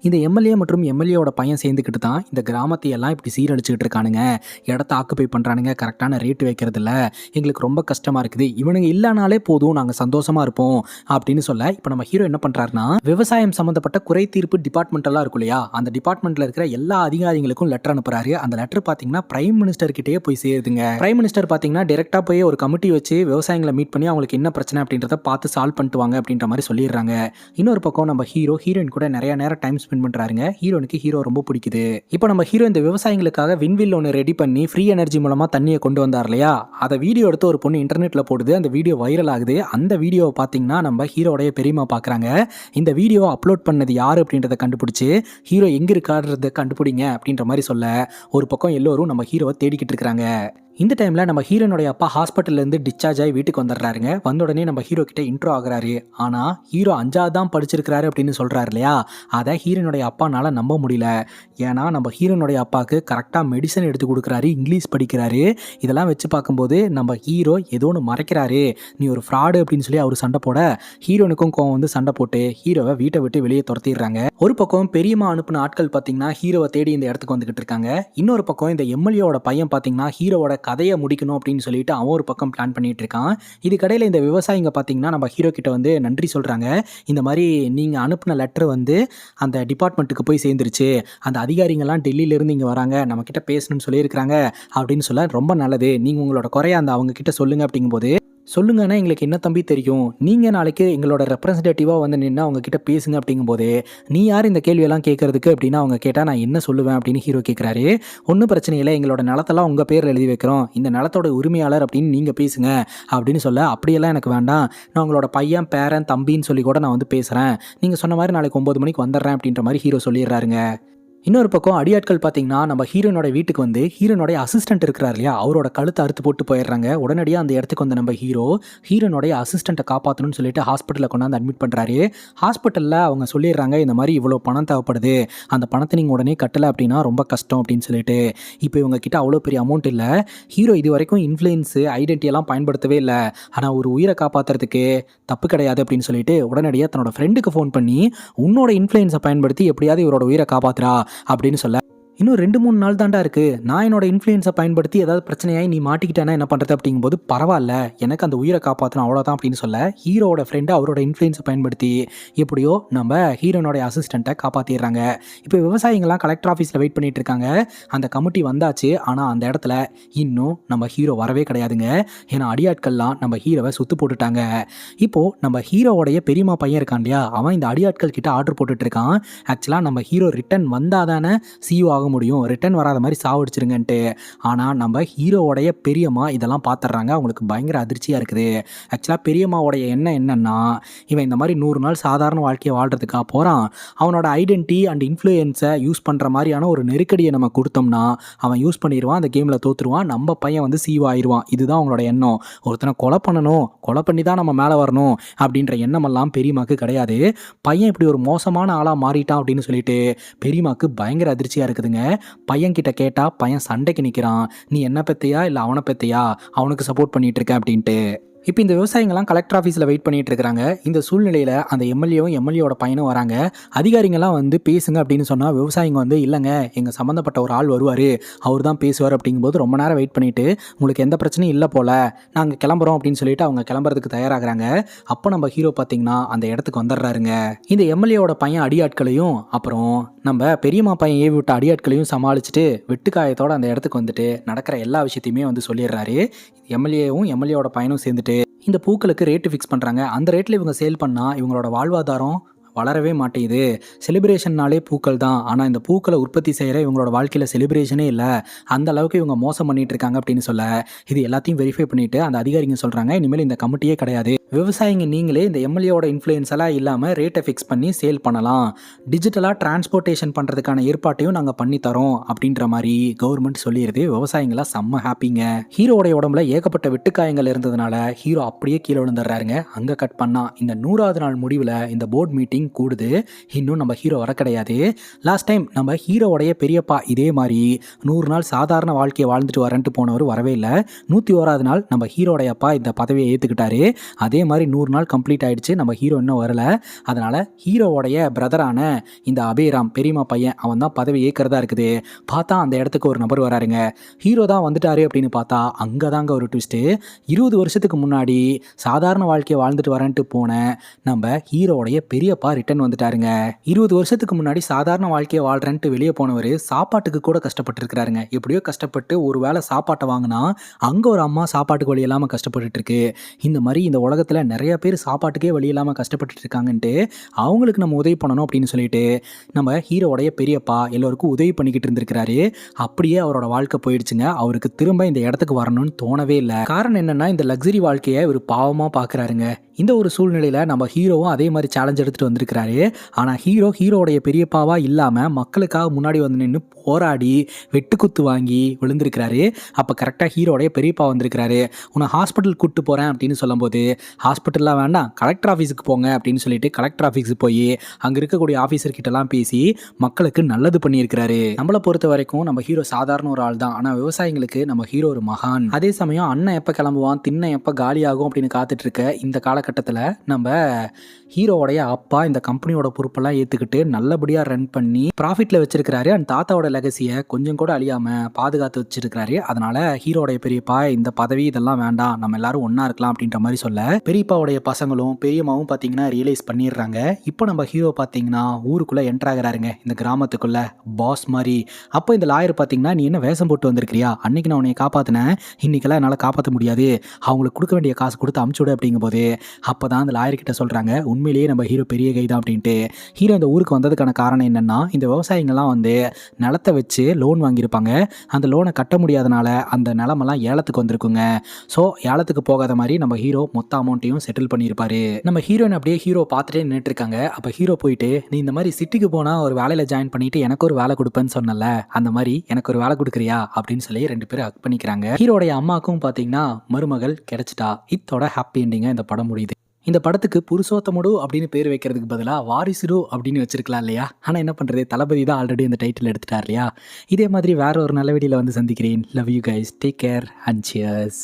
இந்த எம்எல்ஏ மற்றும் எம்எல்ஏவோட பையன் சேர்ந்துக்கிட்டு தான் இந்த கிராமத்தையெல்லாம் இப்படி சீரழிச்சுக்கிட்டு இருக்கானுங்க, இடத்த ஆக்குப்பை பண்ணுறானுங்க, கரெக்டான ரேட்டு வைக்கிறது இல்லை, எங்களுக்கு ரொம்ப கஷ்டமா இருக்குது, இவனுங்க இல்லனாலே போதும், நாங்கள் சந்தோஷமா இருப்போம் அப்படின்னு சொல்ல இப்போ நம்ம ஹீரோ என்ன பண்றாருன்னா, விவசாயம் சம்பந்தப்பட்ட குறை தீர்ப்பு டிபார்ட்மெண்ட் எல்லாம் இருக்கும் இல்லையா, அந்த டிபார்ட்மெண்ட்ல இருக்கிற எல்லா அதிகாரிகளுக்கும் லெட்டர் அனுப்புறாரு. அந்த லெட்டர் பார்த்தீங்கன்னா பிரைம் மினிஸ்டர் கிட்டே போய் சேருதுங்க. பிரைம் மினிஸ்டர் பார்த்தீங்கன்னா டைரக்டா போய் ஒரு கமிட்டி வச்சு விவசாயிகளை மீட் பண்ணி அவங்களுக்கு என்ன பிரச்சனை அப்படின்றத பார்த்து சால்வ் பண்ணிட்டு வாங்க அப்படின்ற மாதிரி சொல்லிடுறாங்க. இன்னொரு பக்கம் நம்ம ஹீரோ ஹீரோயின் கூட நிறைய நேரம் டைம் ஸ்பெண்ட் பண்றாருங்க. ஹீரோனுக்கு ஹீரோ ரொம்ப பிடிக்குது. இப்போ நம்ம ஹீரோ இந்த விவசாயிகளுக்காக விண்வில் ஒன்று ரெடி பண்ணி ஃப்ரீ எனர்ஜி மூலமா தண்ணியை கொண்டு வந்தார் இல்லையா, அதை வீடியோ எடுத்து ஒரு பொண்ணு இன்டர்நெட்டில் போடுது. அந்த வீடியோ வைரல் ஆகுது. அந்த வீடியோவை பார்த்தீங்கன்னா நம்ம ஹீரோடைய பெரியம்மா பார்க்குறாங்க. இந்த வீடியோவை அப்லோட் பண்ணது யார் அப்படின்றத கண்டுபிடிச்சி ஹீரோ எங்கே இருக்காருன்றதை கண்டுபிடிங்க அப்படின்ற மாதிரி சொல்ல ஒரு பக்கம் எல்லோரும் நம்ம ஹீரோவை தேடிக்கிட்டு இருக்கிறாங்க. இந்த டைமில் நம்ம ஹீரோனுடைய அப்பா ஹாஸ்பிட்டல்லேருந்து டிஸ்சார்ஜ் ஆகி வீட்டுக்கு வந்துடுறாருங்க. வந்த உடனே நம்ம ஹீரோ கிட்ட இன்ட்ரோ ஆகுறாரு. ஆனால் ஹீரோ 5வது தான் படிச்சிருக்கிறாரு அப்படின்னு சொல்கிறாரு இல்லையா, அதை ஹீரோனுடைய அப்பானால நம்ப முடியல. ஏன்னா நம்ம ஹீரோனுடைய அப்பாவுக்கு கரெக்டாக மெடிசன் எடுத்து கொடுக்குறாரு, இங்கிலீஷ் படிக்கிறாரு. இதெல்லாம் வச்சு பார்க்கும்போது நம்ம ஹீரோ ஏதோ ஒன்று மறைக்கிறாரு, நீ ஒரு ஃப்ராடு அப்படின்னு சொல்லி அவர் சண்டை போட ஹீரோனுக்கும் கோவம் வந்து சண்டை போட்டு ஹீரோவை வீட்டை விட்டு வெளியே துரத்திடுறாங்க. ஒரு பக்கம் பெரியம்மா அனுப்பின ஆட்கள் பார்த்தீங்கன்னா ஹீரோவை தேடி இந்த இடத்துக்கு வந்துகிட்டு இருக்காங்க. இன்னொரு பக்கம் இந்த எம்எல்ஏவோட பையன் பார்த்தீங்கன்னா ஹீரோவோட கதையை முடிக்கணும் அப்படின்னு சொல்லிட்டு அவன் ஒரு பக்கம் பிளான் பண்ணிட்டு இருக்கான். இதுக்கடையில் இந்த விவசாயிங்க பார்த்தீங்கன்னா நம்ம ஹீரோ கிட்ட வந்து நன்றி சொல்கிறாங்க. இந்த மாதிரி நீங்கள் அனுப்பின லெட்டர் வந்து அந்த டிபார்ட்மெண்ட்டுக்கு போய் சேர்ந்துருச்சு, அந்த அதிகாரிங்கள்லாம் டெல்லியிலேருந்து இங்கே வராங்க, நம்ம கிட்ட பேசணும்னு சொல்லியிருக்கிறாங்க அப்படின்னு சொல்ல, ரொம்ப நல்லது, நீங்கள் உங்களோட குறைய அந்த அவங்க கிட்ட சொல்லுங்க அப்படிங்கும்போது, சொல்லுங்கன்னா எங்களுக்கு என்ன தம்பி தெரியும், நீங்கள் நாளைக்கு எங்களோட ரெப்ரசன்டேட்டிவாக வந்து நின்று அவங்க கிட்ட பேசுங்க அப்படிங்கும்போது, நீ யார் இந்த கேள்வியெல்லாம் கேட்கறதுக்கு அப்படின்னு அவங்க கேட்டால் நான் என்ன சொல்லுவேன் அப்படின்னு ஹீரோ கேட்குறாரு. ஒன்றும் பிரச்சனை இல்லை, எங்களோட நிலத்தெல்லாம் உங்கள் பேரில் எழுதி வைக்கிறோம், இந்த நிலத்தோட உரிமையாளர் அப்படின்னு நீங்கள் பேசுங்க அப்படின்னு சொல்ல, அப்படியெல்லாம் எனக்கு வேண்டாம், நான் உங்களோட பையன் பேரன் தம்பின்னு சொல்லி கூட நான் வந்து பேசுகிறேன், நீங்கள் சொன்ன மாதிரி நாளைக்கு 9 மணிக்கு வந்துடுறேன் அப்படின்ற மாதிரி ஹீரோ சொல்லிடுறாருங்க. இன்னொரு பக்கம் அடியாட்கள் பார்த்தீங்கன்னா நம்ம ஹீரோனோட வீட்டுக்கு வந்து ஹீரோனோடைய அசிஸ்டன்ட் இருக்கிறார் இல்லையா, அவரோட கழுத்தை அறுத்து போட்டு போயிடுறாங்க. உடனடியாக அந்த இடத்துக்கு வந்து நம்ம ஹீரோனோடைய அசிஸ்டண்ட்டை காப்பாற்றணும்னு சொல்லிட்டு ஹாஸ்பிட்டலில் கொண்டாந்து அட்மிட் பண்ணுறாரு. ஹாஸ்பிட்டலில் அவங்க சொல்லிடுறாங்க, இந்த மாதிரி இவ்வளோ பணம் தேவைப்படுது, அந்த பணத்தை நீங்கள் உடனே கட்டலை அப்படின்னா ரொம்ப கஷ்டம் அப்படின்னு சொல்லிட்டு. இப்போ இவங்க கிட்ட அவ்வளோ பெரிய அமௌண்ட் இல்லை. ஹீரோ இது வரைக்கும் இன்ஃப்ளூயன்ஸு ஐடென்டிட்டியெல்லாம் பயன்படுத்தவே இல்லை, ஆனால் ஒரு உயிரை காப்பாற்றுறதுக்கு தப்பு கிடையாது அப்படின்னு சொல்லிட்டு உடனடியாக தன்னோட ஃப்ரெண்டுக்கு ஃபோன் பண்ணி உன்னோட இன்ஃப்ளூயன்ஸை பயன்படுத்தி எப்படியாவது இவரோட உயிரை காப்பாற்றுறா அப்படின்னு சொல்ல, இன்னும் 2-3 நாள் தாண்டா இருக்குது, நான் என்னோட இன்ஃப்ளூயன்ஸை பயன்படுத்தி ஏதாவது பிரச்சனையாகி நீ மாட்டிக்கிட்டேன்னா என்ன பண்ணுறது அப்படிங்கும்போது, பரவாயில்ல எனக்கு அந்த உயிரை காப்பாற்றணும் அவ்வளோதான் அப்படின்னு சொல்ல, ஹீரோட ஃப்ரெண்டு அவரோட இன்ஃப்ளூயன்ஸை பயன்படுத்தி எப்படியோ நம்ம ஹீரோனோடைய அசிஸ்டண்ட்டை காப்பாற்றிடுறாங்க. இப்போ விவசாயிங்கள்லாம் கலெக்டர் ஆஃபீஸில் வெயிட் பண்ணிட்டு இருக்காங்க. அந்த கமிட்டி வந்தாச்சு, ஆனால் அந்த இடத்துல இன்னும் நம்ம ஹீரோ வரவே கிடையாதுங்க. ஏன்னா அடியாட்கள்லாம் நம்ம ஹீரோவை சுத்து போட்டுட்டாங்க. இப்போது நம்ம ஹீரோவோடைய பெரியம்மா பையன் இருக்கான் இல்லையா, அவன் இந்த அடியாட்கள் கிட்ட ஆர்டர் போட்டுட்டு இருக்கான். ஆக்சுவலாக நம்ம ஹீரோ ரிட்டன் வந்தால் தானே சிஇஓ ஆக முடியும், ரிட்டன் வராத மாதிரி சாவடிச்சிருங்கன்ட்டு. ஆனால் நம்ம ஹீரோவோடைய பெரியம்மா இதெல்லாம் பார்த்துட்றாங்க. அவங்களுக்கு பயங்கர அதிர்ச்சியாக இருக்குது. ஆக்சுவலாக பெரியம்மாவோடைய எண்ணம் என்னன்னா, இவன் இந்த மாதிரி 100 நாள் சாதாரண வாழ்க்கையை வாழ்கிறதுக்காக போகிறான், அவனோட ஐடென்டிட்டி அண்ட் இன்ஃப்ளூயன்ஸை யூஸ் பண்ணுற மாதிரியான ஒரு நெருக்கடியை நம்ம கொடுத்தோம்னா அவன் யூஸ் பண்ணிடுவான், அந்த கேமில் தோற்றுருவான், நம்ம பையன் வந்து சிஇஓ ஆயிடுவான். இதுதான் அவங்களோட எண்ணம். ஒருத்தனை கொலை பண்ணணும், கொலை பண்ணி தான் நம்ம மேலே வரணும் அப்படின்ற எண்ணமெல்லாம் பெரியம்மாக்கு கிடையாது. பையன் இப்படி ஒரு மோசமான ஆளாக மாறிட்டான் அப்படின்னு சொல்லிட்டு பெரியம்மாக்கு பயங்கர அதிர்ச்சியாக இருக்குதுங்க. பையன் கிட்ட கேட்டால் பையன் சண்டைக்கு நிற்கிறான், நீ என்ன பெத்தையா இல்லை அவனை பெத்தையா, அவனுக்கு சப்போர்ட் பண்ணிட்டு இருக்க அப்படின்ட்டு. இப்போ இந்த விவசாயிங்கள்லாம் கலெக்டர் ஆஃபீஸில் வெயிட் பண்ணிட்டு இருக்காங்க. இந்த சூழ்நிலையில் அந்த எம்எல்ஏவும் எம்எல்ஏவோட பையனும் வராங்க. அதிகாரிங்கள்லாம் வந்து பேசுங்க அப்படின்னு சொன்னால் விவசாயிங்க வந்து இல்லைங்க எங்கள் சம்மந்தப்பட்ட ஒரு ஆள் வருவார், அவர் தான் பேசுவார் அப்படிங்கும்போது ரொம்ப நேரம் வெயிட் பண்ணிவிட்டு உங்களுக்கு எந்த பிரச்சனையும் இல்லை போல் நாங்கள் கிளம்புறோம் அப்படின்னு சொல்லிட்டு அவங்க கிளம்புறதுக்கு தயாராகிறாங்க. அப்போ நம்ம ஹீரோ பார்த்தீங்கன்னா அந்த இடத்துக்கு வந்துடுறாருங்க. இந்த எம்எல்ஏவோட பையன் அடியாட்களையும் அப்புறம் நம்ம பெரியம்மா பையன் ஏவி விட்ட அடியாட்களையும் சமாளிச்சுட்டு வெட்டுக்காயத்தோடு அந்த இடத்துக்கு வந்துட்டு நடக்கிற எல்லா விஷயத்தையுமே வந்து சொல்லிடுறாரு. எம்எல்ஏவும் எம்எல்ஏவோட பையனும் சேர்ந்துட்டு இந்த பூக்களுக்கு ரேட்டு ஃபிக்ஸ் பண்ணுறாங்க. அந்த ரேட்டில் இவங்க சேல் பண்ணால் இவங்களோட வாழ்வாதாரம் வளரவே மாட்டேங்குது. செலிப்ரேஷன்னாலே பூக்கள் தான், ஆனால் இந்த பூக்களை உற்பத்தி செய்கிற இவங்களோட வாழ்க்கையில் செலிப்ரேஷனே இல்லை, அந்த அளவுக்கு இவங்க மோசம் பண்ணிட்டு இருக்காங்க அப்படின்னு சொல்ல இது எல்லாத்தையும் வெரிஃபை பண்ணிட்டு அந்த அதிகாரிங்க சொல்கிறாங்க இனிமேல் இந்த கமிட்டியே கிடையாது, விவசாயிங்க நீங்களே இந்த எம்எல்ஏவோட இன்ஃப்ளூயன்ஸ் எல்லாம் இல்லாமல் ரேட்டை ஃபிக்ஸ் பண்ணி சேல் பண்ணலாம், டிஜிட்டலாக டிரான்ஸ்போர்ட்டேஷன் பண்ணுறதுக்கான ஏற்பாட்டையும் நாங்கள் பண்ணித்தரோம் அப்படின்ற மாதிரி கவர்மெண்ட் சொல்லிடுது. விவசாயிங்களா செம்ம ஹாப்பிங்க. ஹீரோடைய உடம்புல ஏகப்பட்ட வெட்டுக்காயங்கள் இருந்ததுனால ஹீரோ அப்படியே கீழே விழுந்துடுறாருங்க. அங்கே கட் பண்ணா இந்த 100வது நாள் முடிவில் இந்த போர்ட் மீட்டிங் கூடுது. இன்னும் நம்ம ஹீரோ வர கிடையாது. லாஸ்ட் டைம் நம்ம ஹீரோவுடைய பெரியப்பா இதே மாதிரி 100 நாள் சாதாரண வாழ்க்கையை வாழ்ந்துட்டு வரேன்ட்டு போனவர் வரவே இல்லை. 101வது நாள் நம்ம ஹீரோடைய அப்பா இந்த பதவியை ஏற்றுக்கிட்டாரு. அதே மாதிரி 100 நாள் கம்ப்ளீட் ஆயிடுச்சு, நம்ம ஹீரோ இன்னும் வரல. அதனால் ஹீரோவோடைய பிரதரான இந்த அபேராம் பெரியம்மா பையன் அவன் தான் பதவி ஏற்கிறதா இருக்குது. பார்த்தா அந்த இடத்துக்கு ஒரு நபர் வராருங்க. ஹீரோ தான் வந்துட்டாரு அப்படின்னு பார்த்தா அங்கே தாங்க ஒரு ட்விஸ்ட்டு. 20 வருஷத்துக்கு முன்னாடி சாதாரண வாழ்க்கையை வாழ்ந்துட்டு வரேன்ட்டு போன நம்ம ஹீரோவுடைய பெரியப்பா ரிட்டர்ன் வந்துட்டாருங்க. 20 வருஷத்துக்கு முன்னாடி சாதாரண வாழ்க்கையை வாழ்றேன்ட்டு வெளியே போனவர் சாப்பாட்டுக்கு கூட கஷ்டப்பட்டு இருக்கிறாருங்க. எப்படியோ கஷ்டப்பட்டு ஒரு வேளை சாப்பாட்டை வாங்கினா அங்கே ஒரு அம்மா சாப்பாட்டுக்கு வழி இல்லாமல் கஷ்டப்பட்டுட்டு இருக்கு. இந்த மாதிரி இந்த உலகத்தில் நிறைய பேர் சாப்பாட்டுக்கே வழி இல்லாமல் கஷ்டப்பட்டு இருக்காங்கன்ட்டு அவங்களுக்கு நம்ம உதவி பண்ணணும் அப்படின்னு சொல்லிட்டு நம்ம ஹீரோவுடைய பெரியப்பா எல்லோருக்கும் உதவி பண்ணிக்கிட்டு இருந்திருக்கிறாரு. அப்படியே அவரோட வாழ்க்கை போயிடுச்சுங்க. அவருக்கு திரும்ப இந்த இடத்துக்கு வரணும்னு தோணவே இல்லை. காரணம் என்னன்னா இந்த லக்ஸரி வாழ்க்கையை ஒரு பாவமாக பார்க்குறாருங்க. இந்த ஒரு சூழ்நிலையில் நம்ம ஹீரோவும் அதே மாதிரி சேலஞ்ச் எடுத்துகிட்டு வந்திருக்கிறாரு. ஆனால் ஹீரோடைய பெரியப்பாவாக இல்லாமல் மக்களுக்காக முன்னாடி வந்து நின்று போராடி வெட்டுக்குத்து வாங்கி விழுந்திருக்கிறாரு. அப்போ கரெக்டாக ஹீரோடைய பெரியப்பா வந்திருக்கிறாரு. உன்னை ஹாஸ்பிட்டல் கூப்பிட்டு போகிறேன் அப்படின்னு சொல்லும்போது ஹாஸ்பிட்டல்லாம் வேண்டாம் கலெக்டர் ஆஃபீஸுக்கு போங்க அப்படின்னு சொல்லிட்டு கலெக்டர் ஆஃபீஸுக்கு போய் அங்கே இருக்கக்கூடிய ஆஃபீஸர்கிட்டலாம் பேசி மக்களுக்கு நல்லது பண்ணியிருக்கிறாரு. நம்மளை பொறுத்த வரைக்கும் நம்ம ஹீரோ சாதாரண ஒரு ஆள் தான், ஆனால் விவசாயிங்களுக்கு நம்ம ஹீரோ ஒரு மகான். அதே சமயம் அண்ணன் எப்போ கிளம்புவான் திண்ணை எப்போ காலியாகும் அப்படின்னு காத்துட்டு இருக்க இந்த காலகட்டத்தில் நம்ம ஹீரோவுடைய அப்பா இந்த கம்பெனியோட பொறுப்பெல்லாம் ஏற்றுக்கிட்டு நல்லபடியாக ரன் பண்ணி ப்ராஃபிட்டில் வச்சிருக்கிறாரு. அண்ட் தாத்தாவோட லெகசியை கொஞ்சம் கூட அழியாமல் பாதுகாத்து வச்சிருக்கிறாரு. அதனால ஹீரோடைய பெரியப்பா இந்த பதவி இதெல்லாம் வேண்டாம், நம்ம எல்லாரும் ஒன்றா இருக்கலாம் அப்படின்ற மாதிரி சொல்ல பெரியப்பாவுடைய பசங்களும் பெரியம்மாவும் பார்த்தீங்கன்னா ரியலைஸ் பண்ணிடுறாங்க. இப்போ நம்ம ஹீரோ பார்த்தீங்கன்னா ஊருக்குள்ளே என்டர் ஆகிறாருங்க, இந்த கிராமத்துக்குள்ள பாஸ் மாதிரி. அப்போ இந்த லாயர் பார்த்தீங்கன்னா நீ என்ன வேஷம் போட்டு வந்திருக்கிறியா, அன்னைக்கு நான் உன்னை காப்பாற்றினேன், இன்னைக்கெல்லாம் என்னால் காப்பாற்ற முடியாது, அவங்களுக்கு கொடுக்க வேண்டிய காசு கொடுத்து அமுச்சுடு அப்படிங்கும்போது அப்போ தான் அந்த லாயர்கிட்ட சொல்கிறாங்க உண்மையிலேயே நம்ம ஹீரோ பெரிய கை தான் அப்படின்ட்டு. ஹீரோ இந்த ஊருக்கு வந்ததுக்கான காரணம் என்னென்னா இந்த விவசாயிங்கள்லாம் வந்து நிலத்தை வச்சு லோன் வாங்கியிருப்பாங்க. அந்த லோனை கட்ட முடியாதனால அந்த நிலமெல்லாம் ஏலத்துக்கு வந்திருக்குங்க. ஸோ ஏலத்துக்கு போகாத மாதிரி நம்ம ஹீரோ மொத்த அமௌண்ட்டையும் செட்டில் பண்ணியிருப்பாரு. நம்ம ஹீரோயின் அப்படியே ஹீரோ பார்த்துட்டே நின்றுட்டு இருக்காங்க. அப்போ ஹீரோ போயிட்டு நீ இந்த மாதிரி சிட்டிக்கு போனால் ஒரு வேலையில் ஜாயின் பண்ணிட்டு எனக்கு ஒரு வேலை கொடுப்பேன்னு சொன்னல, அந்த மாதிரி எனக்கு ஒரு வேலை கொடுக்குறியா அப்படின்னு சொல்லி 2 பேரும் ஹக் பண்ணிக்கிறாங்க. ஹீரோடைய அம்மாவுக்கும் பார்த்தீங்கன்னா மருமகள் கிடைச்சிட்டா. இதோட ஹாப்பி எண்டிங்காக இந்த படம் முடியுது. இந்த படத்துக்கு புருஷோத்தமுடு அப்படின்னு பேர் வைக்கிறதுக்கு பதிலாக வாரிசுரு அப்படின்னு வச்சிருக்கலாம் இல்லையா? ஆனால் என்ன பண்ணுறது, தளபதி தான் ஆல்ரெடி இந்த டைட்டில் எடுத்துட்டார் இல்லையா? இதே மாதிரி வேற ஒரு நல்ல வீடியோவில் வந்து சந்திக்கிறேன். Love you guys, take care and cheers.